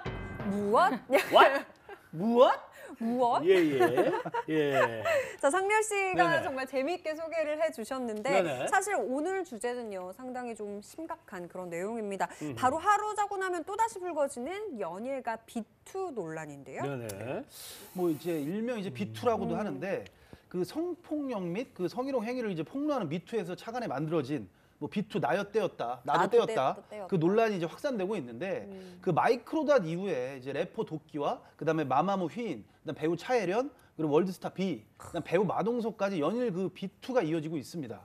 무엇? What? 무엇? 무엇? 예. 자, 상렬 씨가 네네. 정말 재미있게 소개를 해주셨는데 네네. 사실 오늘 주제는요 상당히 좀 심각한 그런 내용입니다. 음흠. 바로 하루 자고 나면 또다시 불거지는 연예가 비투 논란인데요. 네네. 뭐 이제 일명 이제 비투라고도 하는데 그 성폭력 및 그 성희롱 행위를 이제 폭로하는 미투에서 차관에 만들어진 뭐 비투 나였 떼었다, 나도 떼었다. 그 논란이 이제 확산되고 있는데 그 마이크로닷 이후에 이제 래퍼 도끼와 그다음에 마마무 휘인, 그다음 배우 차혜련, 그리고 월드스타 B, 그다음 배우 마동석까지 연일 그 비투가 이어지고 있습니다.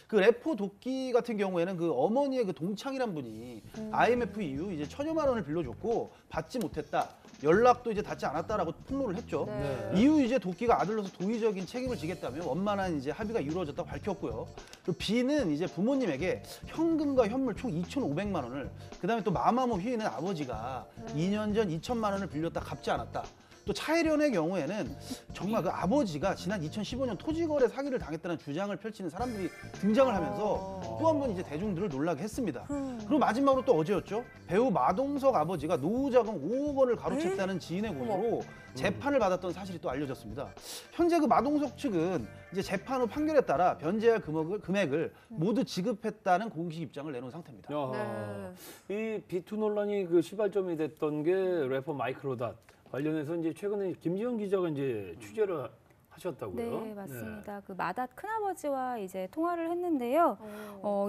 그 래퍼 도끼 같은 경우에는 그 어머니의 그 동창이란 분이 IMF 이후 이제 1,000여만 원을 빌려줬고 받지 못했다. 연락도 이제 닿지 않았다라고 폭로를 했죠. 네. 이후 이제 도끼가 아들로서 도의적인 책임을 지겠다며 원만한 이제 합의가 이루어졌다고 밝혔고요. 그리고 B는 이제 부모님에게 현금과 현물 총 2,500만 원을, 그다음에 또 마마무 휘인은 아버지가 2년 전 2,000만 원을 빌렸다 갚지 않았다. 또 차혜련의 경우에는 정말 그 아버지가 지난 2015년 토지거래 사기를 당했다는 주장을 펼치는 사람들이 등장을 하면서 또 한 번 이제 대중들을 놀라게 했습니다. 그리고 마지막으로 또 어제였죠. 배우 마동석 아버지가 노후자금 5억 원을 가로챘다는 지인의 고소로 재판을 받았던 사실이 또 알려졌습니다. 현재 그 마동석 측은 이제 재판 후 판결에 따라 변제할 금액을 모두 지급했다는 공식 입장을 내놓은 상태입니다. 이 비투 논란이 그 시발점이 됐던 게 래퍼 마이크로닷 관련해서 이제 최근에 김지영 기자가 이제 취재를 하셨다고요? 네, 맞습니다. 그 마닷 큰아버지와 이제 통화를 했는데요.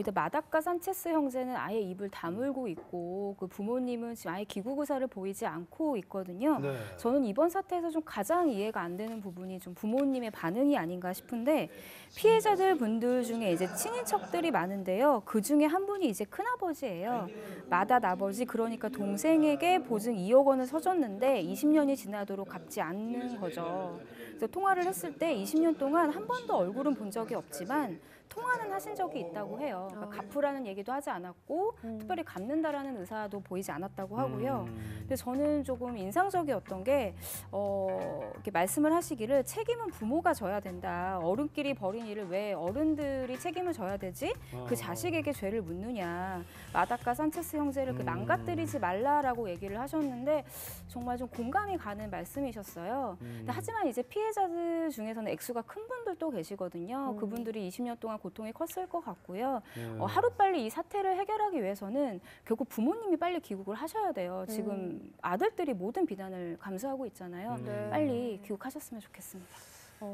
이제 마닷과 산체스 형제는 아예 입을 다물고 있고 그 부모님은 지금 아예 기국 의사를 보이지 않고 있거든요. 네. 저는 이번 사태에서 좀 가장 이해가 안 되는 부분이 좀 부모님의 반응이 아닌가 싶은데 피해자들 분들 중에 이제 친인척들이 많은데요. 그 중에 한 분이 이제 큰아버지예요. 마닷 아버지, 그러니까 동생에게 보증 2억 원을 서줬는데 20년이 지나도록 갚지 않는 거죠. 그래서 통화를 했을 때 20년 동안 한 번도 얼굴은 본 적이 없지만 통화는 하신 적이 있다고 해요. 그러니까 갚으라는 얘기도 하지 않았고 특별히 갚는다라는 의사도 보이지 않았다고 하고요. 근데 저는 조금 인상적이었던 게 이렇게 말씀을 하시기를 책임은 부모가 져야 된다. 어른끼리 벌인 일을 왜 어른들이 책임을 져야 되지? 그 자식에게 죄를 묻느냐. 마닷과 산체스 형제를 그 망가뜨리지 말라라고 얘기를 하셨는데 정말 좀 공감이 가는 말씀이셨어요. 근데 하지만 이제 피해자들 중에서는 액수가 큰 분들도 계시거든요. 그분들이 20년 동안 고통이 컸을 것 같고요. 하루빨리 이 사태를 해결하기 위해서는 결국 부모님이 빨리 귀국을 하셔야 돼요. 지금 아들들이 모든 비난을 감수하고 있잖아요. 빨리 귀국하셨으면 좋겠습니다.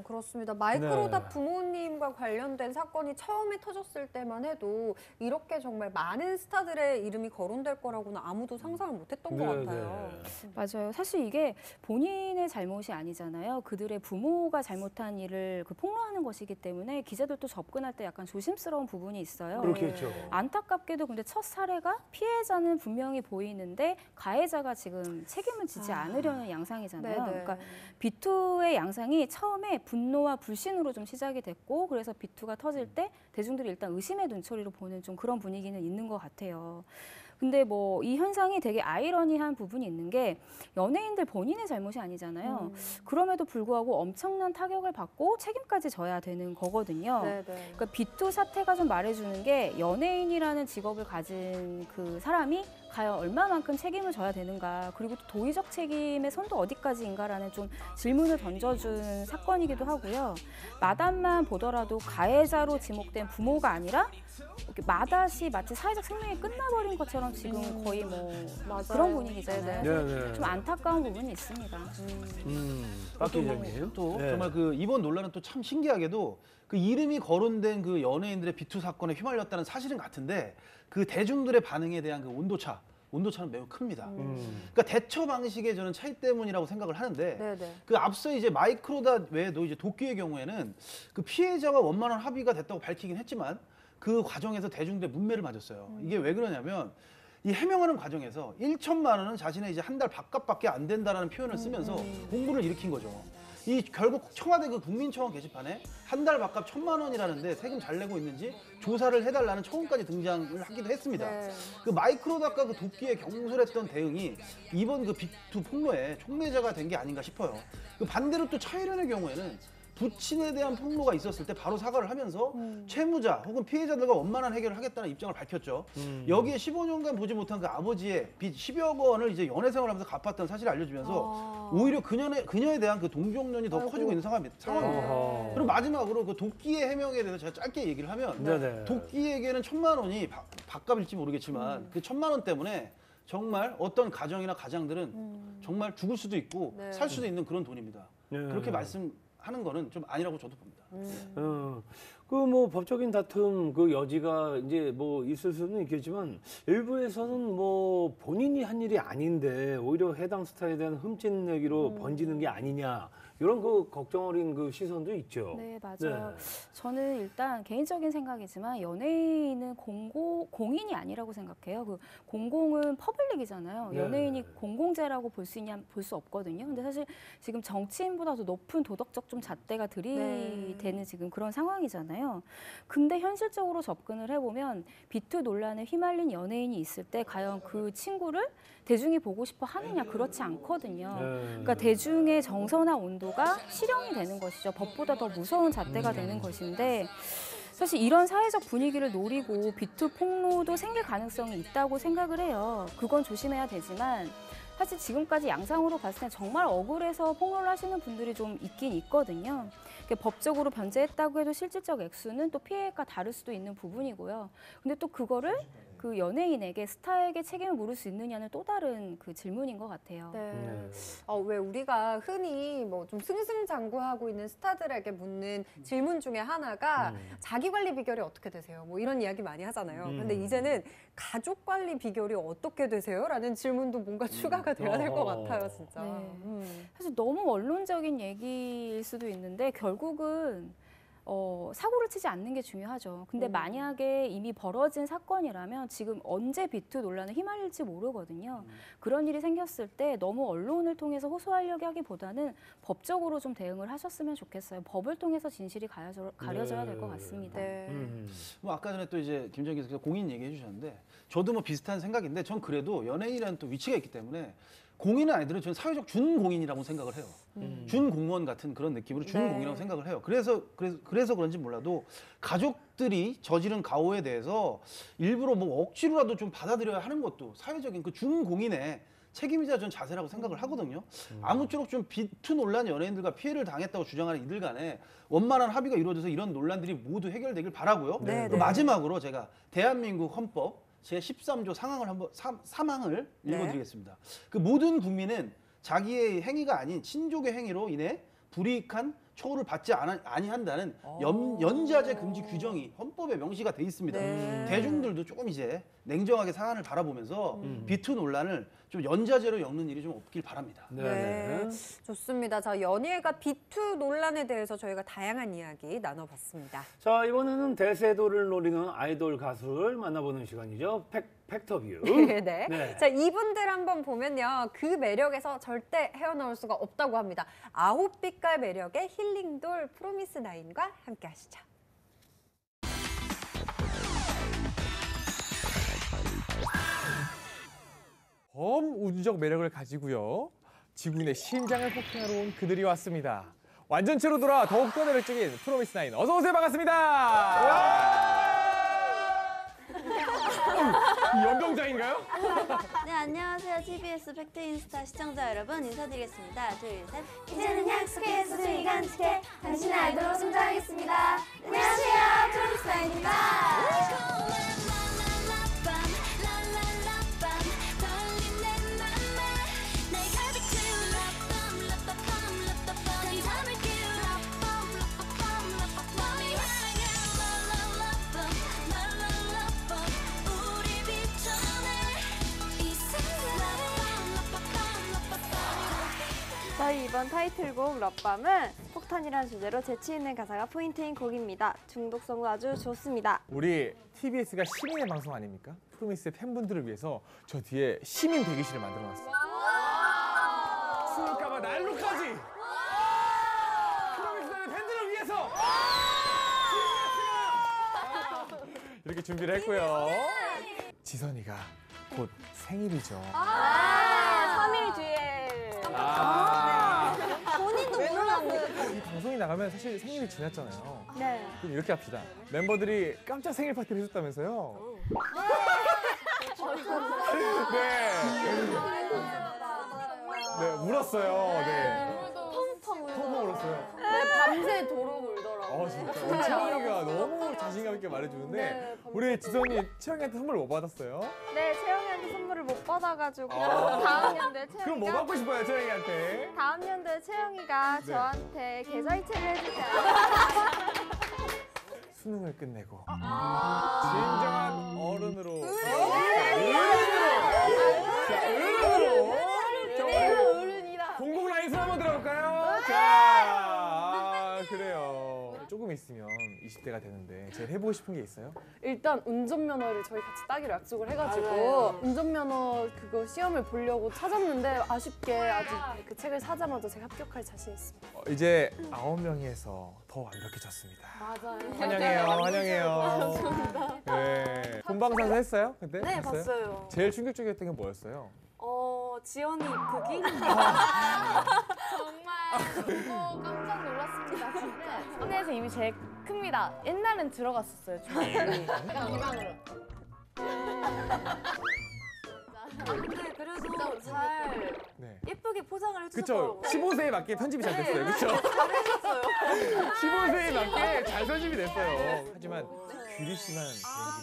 그렇습니다. 마이크로닷 네. 부모님과 관련된 사건이 처음에 터졌을 때만 해도 이렇게 정말 많은 스타들의 이름이 거론될 거라고는 아무도 상상을 못했던 것 같아요. 맞아요. 사실 이게 본인의 잘못이 아니잖아요. 그들의 부모가 잘못한 일을 폭로하는 것이기 때문에 기자들도 접근할 때 약간 조심스러운 부분이 있어요. 그렇겠죠. 안타깝게도 근데 첫 사례가 피해자는 분명히 보이는데 가해자가 지금 책임을 지지 않으려는 양상이잖아요. 네네. 그러니까 비투의 양상이 처음에 분노와 불신으로 좀 시작이 됐고 그래서 비투가 터질 때 대중들이 일단 의심의 눈초리로 보는 좀 그런 분위기는 있는 것 같아요. 근데 뭐 이 현상이 되게 아이러니한 부분이 있는 게 연예인들 본인의 잘못이 아니잖아요. 그럼에도 불구하고 엄청난 타격을 받고 책임까지 져야 되는 거거든요. 그러니까 비투 사태가 좀 말해주는 게 연예인이라는 직업을 가진 그 사람이 과연 얼마만큼 책임을 져야 되는가, 그리고 또 도의적 책임의 선도 어디까지인가라는 좀 질문을 던져준 사건이기도 하고요. 마담만 보더라도 가해자로 지목된 부모가 아니라 마다시 마치 사회적 생명이 끝나버린 것처럼 지금 거의 뭐 그런 분위기잖아요. 네네. 좀 안타까운 부분이 있습니다. 박 기자님. 또 네. 정말 그 이번 논란은 또 참 신기하게도 그 이름이 거론된 그 연예인들의 비투 사건에 휘말렸다는 사실은 같은데 그 대중들의 반응에 대한 그 온도차는 매우 큽니다. 그러니까 대처 방식의 저는 차이 때문이라고 생각을 하는데 네네. 그 앞서 이제 마이크로닷 외에도 이제 도끼의 경우에는 그 피해자와 원만한 합의가 됐다고 밝히긴 했지만 그 과정에서 대중들의 문매를 맞았어요. 이게 왜 그러냐면 이 해명하는 과정에서 1천만 원은 자신의 이제 한 달 밥값밖에 안 된다라는 표현을 쓰면서 공분을 일으킨 거죠. 이 결국 청와대 그 국민청원 게시판에 한 달 밥값 1,000만 원이라는데 세금 잘 내고 있는지 조사를 해달라는 청원까지 등장을 하기도 했습니다. 그 마이크로닷과 그 도끼의 경솔했던 대응이 이번 그 비투 폭로의 촉매자가 된 게 아닌가 싶어요. 그 반대로 또 차이련의 경우에는 부친에 대한 폭로가 있었을 때 바로 사과를 하면서 채무자 혹은 피해자들과 원만한 해결을 하겠다는 입장을 밝혔죠. 여기에 15년간 보지 못한 그 아버지의 빚 10여 원을 이제 연애 생활하면서 갚았다는 사실을 알려주면서 오히려 그녀에 대한 그 동정론이 더 커지고 있는 상황입니다. 그리고 마지막으로 그 도끼의 해명에 대해서 제가 짧게 얘기를 하면 네네. 도끼에게는 1,000만 원이 밥값일지 모르겠지만 그 1,000만 원 때문에 정말 어떤 가정이나 가장들은 정말 죽을 수도 있고 살 수도 있는 그런 돈입니다. 그렇게 말씀하는 거는 좀 아니라고 저도 봅니다. 그 뭐 법적인 다툼 그 여지가 이제 뭐 있을 수는 있겠지만 일부에서는 뭐 본인이 한 일이 아닌데 오히려 해당 스타에 대한 흠집내기로 번지는 게 아니냐 이런 그 걱정 어린 그 시선도 있죠. 네, 맞아요. 저는 일단 개인적인 생각이지만 연예인은 공인이 아니라고 생각해요. 그 공공은 퍼블릭이잖아요. 네. 연예인이 공공재라고 볼 수 있냐 볼 수 없거든요. 근데 사실 지금 정치인보다 더 높은 도덕적 좀 잣대가 들이대는 지금 그런 상황이잖아요. 근데 현실적으로 접근을 해보면 비투 논란에 휘말린 연예인이 있을 때 과연 그 친구를 대중이 보고 싶어 하느냐 그렇지 않거든요. 그러니까 대중의 정서나 온도가 실형이 되는 것이죠. 법보다 더 무서운 잣대가 되는 것인데 사실 이런 사회적 분위기를 노리고 비투 폭로도 생길 가능성이 있다고 생각을 해요. 그건 조심해야 되지만 사실 지금까지 양상으로 봤을 때 정말 억울해서 폭로를 하시는 분들이 좀 있긴 있거든요. 법적으로 변제했다고 해도 실질적 액수는 또 피해가 다를 수도 있는 부분이고요. 근데 또 그거를 그 연예인에게 스타에게 책임을 물을 수 있느냐는 또 다른 그 질문인 것 같아요. 네. 왜 우리가 흔히 뭐 좀 승승장구하고 있는 스타들에게 묻는 질문 중에 하나가 자기 관리 비결이 어떻게 되세요? 뭐 이런 이야기 많이 하잖아요. 근데 이제는 가족 관리 비결이 어떻게 되세요? 라는 질문도 뭔가 추가가 돼야 될 것 같아요, 진짜. 네. 사실 너무 원론적인 얘기일 수도 있는데 결국은 사고를 치지 않는 게 중요하죠. 근데 만약에 이미 벌어진 사건이라면 지금 언제 비투 논란에 휘말릴지 모르거든요. 그런 일이 생겼을 때 너무 언론을 통해서 호소하려고 하기보다는 법적으로 좀 대응을 하셨으면 좋겠어요. 법을 통해서 진실이 가려져야 될 것 같습니다. 뭐 아까 전에 또 이제 김정희 기자께서 공인 얘기해 주셨는데 저도 뭐 비슷한 생각인데 전 그래도 연예인이라는 또 위치가 있기 때문에 공인은 아니더라도 저는 사회적 준공인이라고 생각을 해요. 준공무원 같은 그런 느낌으로 준공이라고 생각을 해요. 그래서 그런지 몰라도 가족들이 저지른 가오에 대해서 일부러 뭐 억지로라도 좀 받아들여야 하는 것도 사회적인 그 준공인의 책임이자 전 자세라고 생각을 하거든요. 아무쪼록 좀 비투 논란 연예인들과 피해를 당했다고 주장하는 이들 간에 원만한 합의가 이루어져서 이런 논란들이 모두 해결되길 바라고요. 또 마지막으로 제가 대한민국 헌법 제13조 사망을 읽어드리겠습니다. 그 모든 국민은 자기의 행위가 아닌 친족의 행위로 인해 불이익한 처우를 받지 아니한다는 연좌제 금지 규정이 헌법에 명시가 돼 있습니다. 대중들도 조금 이제 냉정하게 사안을 바라보면서 비투 논란을 좀 연좌제로 엮는 일이 좀 없길 바랍니다. 네, 좋습니다. 자, 연예가 비투 논란에 대해서 저희가 다양한 이야기 나눠봤습니다. 자, 이번에는 대세도를 노리는 아이돌 가수를 만나보는 시간이죠. 팩터뷰. 네. 자, 이분들 한번 보면요. 그 매력에서 절대 헤어나올 수가 없다고 합니다. 9빛깔 매력의 힐링돌 프로미스나인과 함께 하시죠. 범우주적 매력을 가지고요. 지구인의 심장을 폭행하러 온 그들이 왔습니다. 완전체로 돌아 더욱더 매력적인 프로미스나인. 어서 오세요. 반갑습니다. 연병장인가요? 네, 안녕하세요. TBS 팩트인스타 시청자 여러분 인사드리겠습니다. 둘, 셋. 이제는 약속해, 소중히 간직해. 당신의 아이돌로 성장하겠습니다. 안녕하세요. 트로이스타입니다. 저희 이번 타이틀곡 럽밤은 폭탄이라는 주제로 재치있는 가사가 포인트인 곡입니다. 중독성도 아주 좋습니다. 우리 TBS가 시민의 방송 아닙니까? 프로미스의 팬분들을 위해서 저 뒤에 시민 대기실을 만들어놨어요. 추울까봐 난로까지! 프로미스의 팬들을 위해서! 이렇게 준비를 했고요. 지선이가 곧 생일이죠. 3일 뒤에. 본인도 몰랐어요. 이 방송이 나가면 사실 생일이 지났잖아요. 네. 그럼 이렇게 합시다. 멤버들이 깜짝 생일 파티를 해줬다면서요? 네, 울었어요. 네. 펑펑 울었어요. 네, 밤새 도로 울더라고요. 진짜. 우리 채영이가 너무 자신감 있게 말해주는데 네, 우리 지선이 채영이한테 선물 뭐 받았어요? 네, 채영이한테 선물을 못 받아가지고 아. 다음 연도에 채영이가 그럼 뭐 받고 싶어요, 채영이한테? 다음 연도에 채영이가 네. 저한테 계좌이체를 해주세요. 수능을 끝내고 진정한 어른으로 어른이다. 공공 라인스 한번 들어볼까요? 자, 그래요. 조금 있으면 20대가 되는데 제일 해보고 싶은 게 있어요? 일단 운전면허를 저희 같이 따기로 약속을 해가지고 맞아요. 운전면허 그거 시험을 보려고 찾았는데 아쉽게 아직 그 책을 사자마자 제가 합격할 자신 있습니다. 이제 9명에서 더 완벽해졌습니다. 맞아요. 환영해요, 환영해요. 감사합니다. 네. 본방사수 했어요? 그때? 네, 봤어요. 제일 충격적이었던 게 뭐였어요? 지연이 이쁘기? 정말 깜짝 놀랐습니다. 진짜. 국내에서 입이 제일 큽니다. 옛날엔 들어갔었어요. 중학생이. 비방으로. 근데 그래도 잘 네. 예쁘게 포장을 그쵸. 해주셨더라고요. 15세에 맞게 편집이 잘 됐어요. 그쵸? 잘해줬어요. 15세에 맞게 잘 편집이 됐어요. 하지만 규리 씨만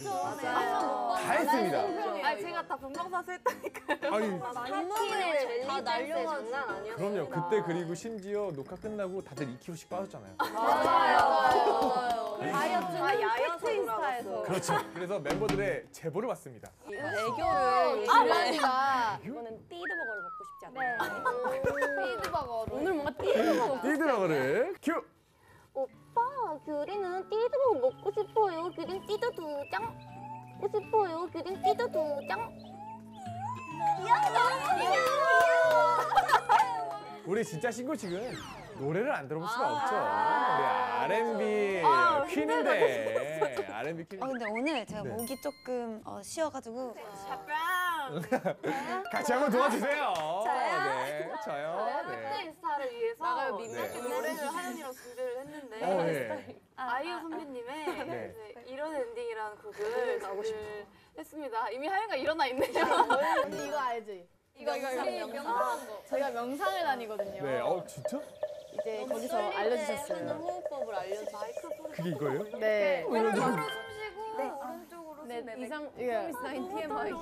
다 했습니다. 아니, 제가 다 본방사수 했다니까요. 아니, 눈물을 다 날려가지고. 장난 아니었어요. 그럼요. 그때 그리고 심지어 녹화 끝나고 다들 2kg씩 빠졌잖아요. 맞아요. 다이어트 다 야여서 인스타에서. 그렇죠. 그래서 멤버들의 제보를 받습니다. 애교를 주연이가 이거는 띠드버거를 먹고 싶지 않아요. 띠드버거를. 오늘 뭔가 띠드버거. 띠드버거를 큐! 오빠, 규리는 띠드버거 먹고 싶어요. 규린 띠드 2장. 먹고 싶어요. 규린 띠드 2장. 우리 진짜 신고식은 노래를 안 들어볼 수가 없죠. 우리 R&B 퀸인데. R&B 퀸. 근데 오늘 제가 네. 목이 조금 쉬어가지고. 같이 한번 도와주세요. 네, 저요. 팩트 네. 인스타를 위해서 나가요, 노래를 하연이랑 준비를 했는데 네. 아이유 선배님의 네. 이제 이런 엔딩이라는 곡을 준비를 했습니다. 이미 하연이가 일어나 있네요. 언니 이거 알지? 이거 명상. 저희가 명상을 다니거든요. 네, 진짜? 이제 거기서 알려주셨어요. 호흡법을 알려주세요. 그게 이거예요? 네. 왼쪽으로 숨 쉬고 오른쪽으로 네, 숨 이상 예. 프로미스9 TMI.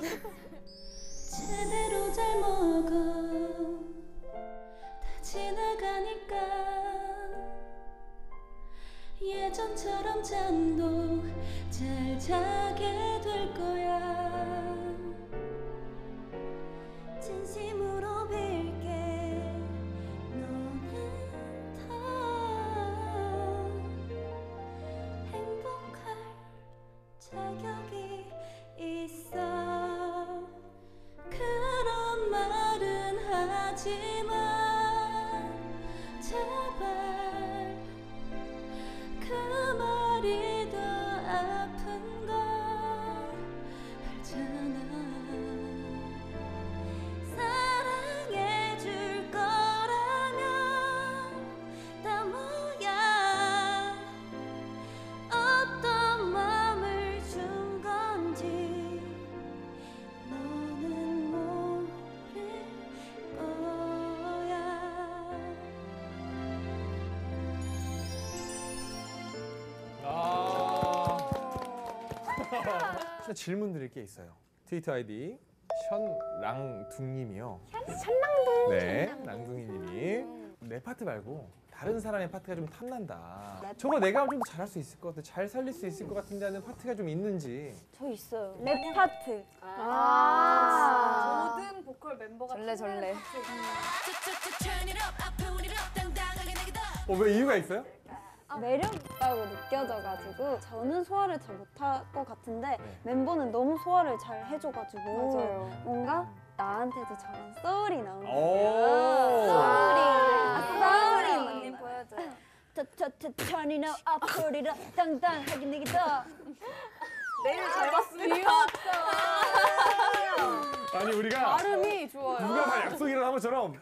제대로 잘 먹어 다 지나가니까 예전처럼 잠도 잘 자게 될 거야 진심으로 빌게 너는 더 행복할 자격이 있어 그런 말은 하지마 제발 그 말이 더 아픈 걸 알잖아 하나 질문 드릴 게 있어요. 트위터 아이디 션랑둥님이요. 션랑둥. 네, 랑둥이님이 내 파트 말고 다른 사람의 파트가 좀 탐난다. 저거 내가 하면 좀 더 잘할 수 있을 것 같아. 잘 살릴 수 있을 것 같은데 하는 파트가 좀 있는지. 저 있어요. 랩 파트. 모든 보컬 멤버가 절레. 왜 이유가 있어요? 매력 있다고 느껴져가지고 저는 소화를 잘 못할 것 같은데 멤버는 너무 소화를 잘 해줘가지고 맞아요. 뭔가 나한테도 저런 소울이 나오는 오. 거예요. 소울이 언니 보여줘요. turning up, 앞으리라 당당하게 내기다. 내일 잘 봤습니다. 아니 우리가 발음이 좋아요. 누가 다 약속이라는 한 것처럼.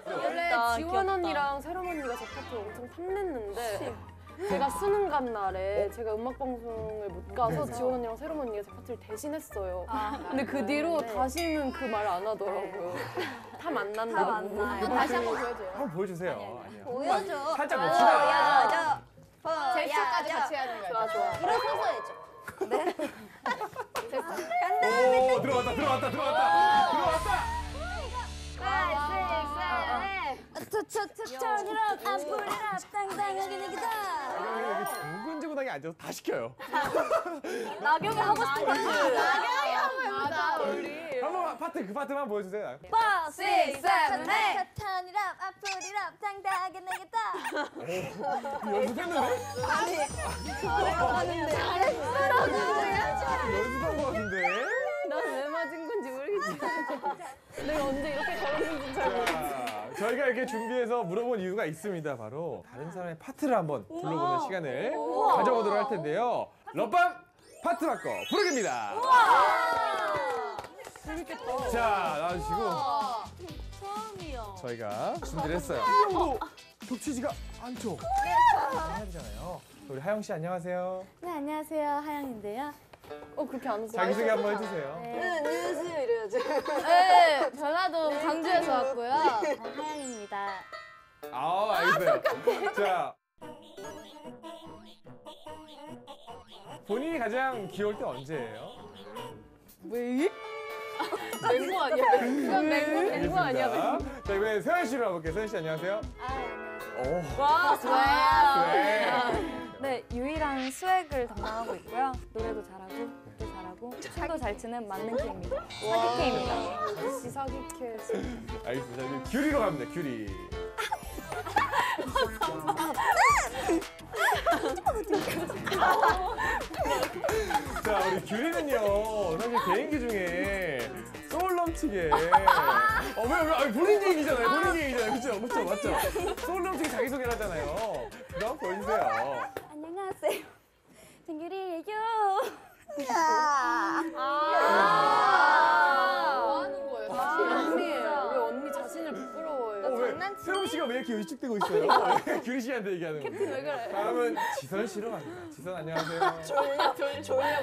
원래 지원 언니랑 세롬 언니가 저 파트 엄청 탐냈는데 제가 수능간 날에 제가 음악 방송을 못 가서 네네. 지원 언니랑 세롬 언니가 제 파트를 대신했어요. 근데 그 뒤로 다시는 그 말 안 하더라고요. 다 만난다고. 다시 한번 보여줘요. 한번 보여주세요. 아니요. 보여줘. 살짝 봅시다. 보여줘. 제스처까지 같이 하는 거야. 좋아. 일어서서 해줘. 네. 오, 들어왔다. turning up, 앞으리라 당당하게 내기다. 이렇게 중근지근하게 앉아서 다 시켜요. 나경이 하고 싶은 파트. 나경이 하고 싶다. 우리. 한번 그 파트만 보여주세요. 5, 6, 7, 8 turning up, 앞으리라 당당하게 내기다. 연습했는데? 아니 잘했는데 연습한 것 같은데? 난 왜 맞은 건지 모르겠어. 내가 언제 이렇게 걸었는지 잘 모르겠어. 자, 저희가 이렇게 준비해서 물어본 이유가 있습니다. 바로 다른 사람의 파트를 한번 불러보는 시간을 가져보도록 할 텐데요. 럽밤 파트 바꿔 부르기입니다. 재밌겠다. 자, 나와주시고 처음이요. 저희가 준비를 했어요. 겹치지가 않죠? 해야 되잖아요. 우리 하영 씨 안녕하세요. 네, 안녕하세요. 하영인데요. 그렇게 안 웃어. 자기소개 한번 해주세요. 네, 안녕하세요. 이래야죠. 네, 전라도 광주에서 왔고요. 하영입니다. 알겠어요. 자, 본인이 가장 귀여울 때 언제예요? 왜? 맹구 아니야? 그건 맹구 아니야? 자, 이번에 세연 씨로 가볼게요. 세연 씨 안녕하세요. 오. 와, 좋아요. 네, 유일한 스웩을 담당하고 있고요. 노래도 잘하고, 곡도 잘하고, 춤도 잘 추는 만능캐입니다. 사기캐입니다. 역시 사기캐. 알겠습니다. 이제 규리로 갑니다. 규리. 자, 우리 규리는요, 사실 개인기 중에 소울 넘치게. 왜? 아니, 본인 개인기잖아요. 그쵸? 맞죠? 소울 넘치게 자기소개를 하잖아요. 그거 한번 보여주세요. 안녕하세요. 정규리예요. 뭐 하는 거예요? 언니예요. 왜 언니 자신을 부끄러워해요? 왜? 세롬 씨가 왜 이렇게 위축되고 있어요? 규리 씨한테 얘기하는 거. 캡틴 왜 그래? 다음은 지선 씨로 갑니다. 지선 안녕하세요. 졸려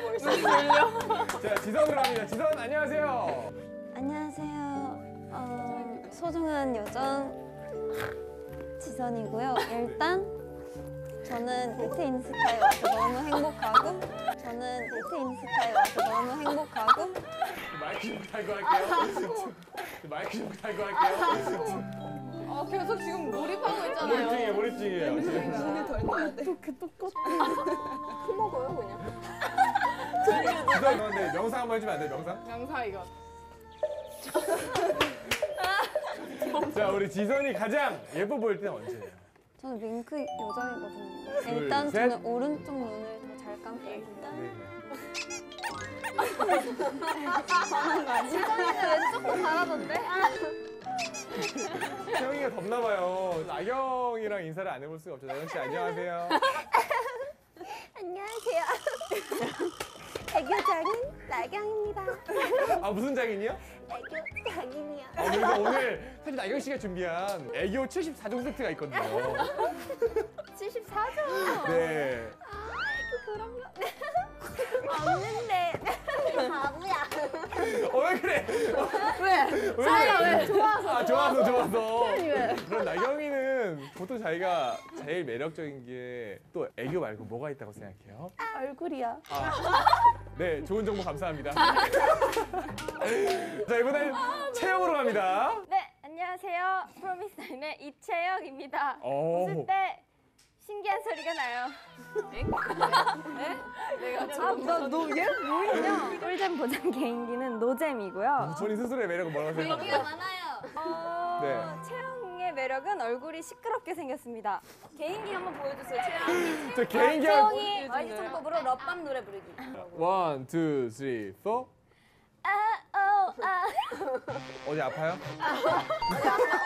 보이시죠? 자, 지선으로 갑니다. 지선 안녕하세요. 안녕하세요. 소중한 여정 지선이고요. 일단 저는 데이트 인스타에 와서 너무 행복하고 마이크 좀 달고 할게요. 계속 지금 몰입하고 있잖아요. 몰입중이에요. 눈이 덜 떠야 돼. 어떻게 똑같아. 먹어요 그냥. 지선 근데 명상 한번 해주면 안 돼요? 영사 이거. 자, 우리 지선이 가장 예뻐 보일 때는 언제예요? 저는 윙크 요정이거든요. 둘, 일단 셋. 저는 오른쪽 눈을 더 잘 감고 있다. 지선이는 왼쪽도 잘하던데? 태영이가 덥나봐요. 나경이랑 인사를 안 해볼 수가 없죠. 나경 씨 안녕하세요. 안녕하세요. 애교장인 나경입니다. 무슨 장인이요? 애교장인이요. 그래서 오늘 사실 나경 씨가 준비한 애교 74종 세트가 있거든요. 74종? 네. 그런 거 없는데. 바보야. 왜 그래? 왜? 사이가 왜? 좋아서. 좋아서. 태연이 왜? 그럼 나경이는 보통 자기가 제일 매력적인 게 또 애교 말고 뭐가 있다고 생각해요? 얼굴이야. 네, 좋은 정보 감사합니다. 자, 이번엔 채영으로 갑니다. 네, 안녕하세요. 프로미스나인의 이채영입니다. 오. 웃을 때 신기한 소리가 나요. 너얘 뭐냐? 꿀잼 보장 개인기는 노잼이고요. 본인 스스로의 매력은 뭐라고 생각해요? 많아요. 네. 채영의 매력은 얼굴이 시끄럽게 생겼습니다. 개인기 한번 보여주세요, 채영이. 저 개인기 채영이 아이디 창법으로 럽밤 노래 부르기. 1, 2, 3, 4. 어디 아파요?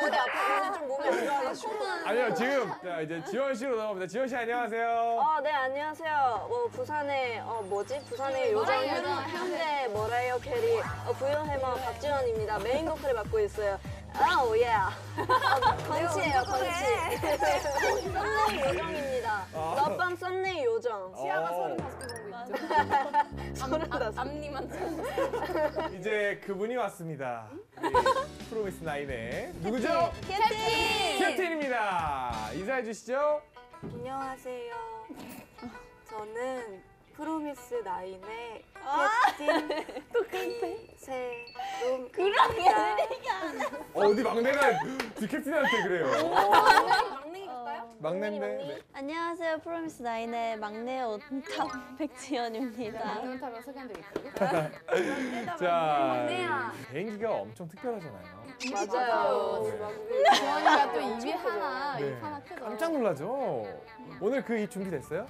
어디 아프면 좀 몸이 안 좋아가지고. 아니요, 지금 자 이제 지원 씨로 넘어갑니다. 지원 씨 안녕하세요. 네, 안녕하세요. 부산의 부산의 요정 현재 머라이어 캐리 부여해머 박지원입니다. 메인 보컬을 맡고 있어요. 예. 건치예요, 건치. 썸네일 요정입니다. 럽밤 썸네일 요정. 치아가 35개 정도 있죠. 앞니만 이제 그분이 왔습니다. 프로미스 나인의 누구죠? 캡틴입니다. 인사해 주시죠. 안녕하세요. 저는 프로미스 나인의 캡틴 이세롬입니다. 어디 막내가 캡틴한테 그래요. 막내일까요? 막내인데. 네. 안녕하세요. 프로미스 나인의 막내 온탑 백지연입니다. 온탑을 소개한 적 있어요? 자, 개인기가 엄청 특별하잖아요. 맞아요. 지원이가 또 입이 하나, 네. 입 하나 크죠. 깜짝 놀라죠. 오늘 그 입 준비됐어요?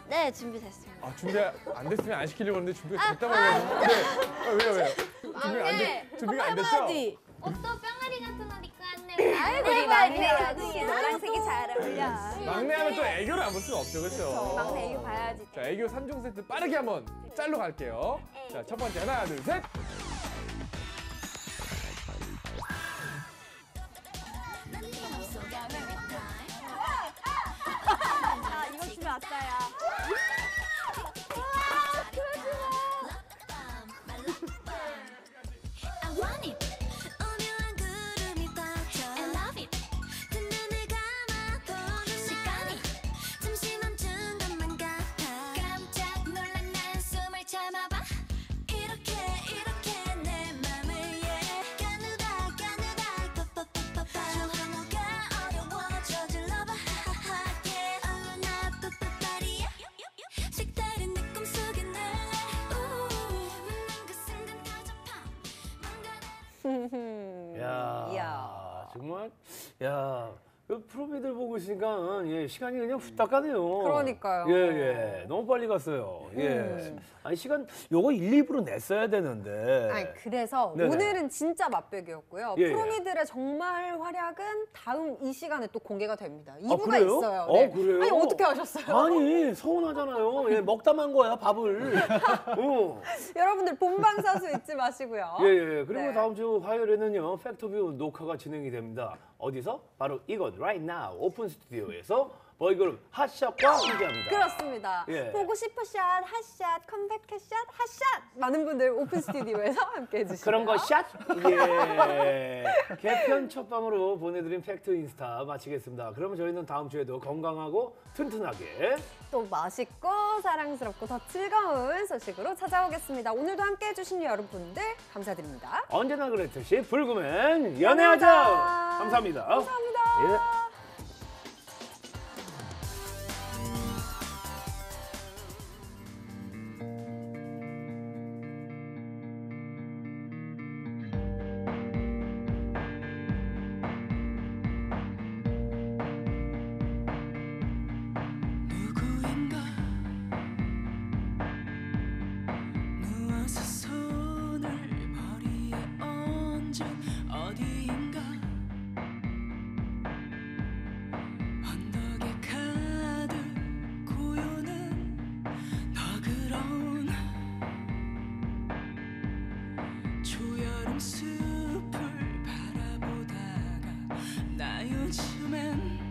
네, 준비됐습니다. 아, 준비 안 됐으면 안 시키려고 했는데 준비가 됐다고 해가지고. 네. 왜요? 준비가 안 됐죠? 옷도 뿅아리 같은 옷 입고 왔네. 아이고, 우리 막내야. 노란색이 잘 어울려. 막내하면 또 애교를 안 볼 수가 없죠, 그렇죠? 막내 애교 봐야지. 자, 애교 3종 세트 빠르게 한번 짤로 갈게요. 자, 첫 번째 하나, 둘, 셋. 이건 집에 왔어요. 야, 정말 그 프로미들 보고 있으니까 시간이 그냥 후딱 가네요. 그러니까요. 예. 너무 빨리 갔어요. 예. 아니 시간 요거 1, 2부로 냈어야 되는데. 아니, 그래서 네네. 오늘은 진짜 맛배기였고요. 예. 프로미들의 정말 활약은 다음 이 시간에 또 공개가 됩니다. 아, 2부가 그래요? 있어요. 네. 그래요? 아니, 어떻게 하셨어요? 아니, 서운하잖아요. 예, 먹다만 거야, 밥을. 여러분들 본방사수 잊지 마시고요. 예. 그리고 네. 다음 주 화요일에는요, 팩터뷰 녹화가 진행이 됩니다. 어디서? 바로 이곳, right now, 오픈 스튜디오에서 보이그룹 핫샷과 함께합니다. 그렇습니다. 예. 보고 싶은 샷, 핫샷, 컴백샷, 핫샷! 많은 분들 오픈 스튜디오에서 함께 해주시고요. 그런 거 샷! 예. 개편 첫 방으로 보내드린 팩트 인스타 마치겠습니다. 그러면 저희는 다음 주에도 건강하고 튼튼하게 또 맛있고 사랑스럽고 더 즐거운 소식으로 찾아오겠습니다. 오늘도 함께 해주신 여러분들 감사드립니다. 언제나 그랬듯이 불금엔 연애하자! 감사합니다. 감사합니다. 예. 누워서 손을 머리에 얹은 어디인가 언덕에 가득 고요는 너그러운 초여름 숲을 바라보다가 나 요즘엔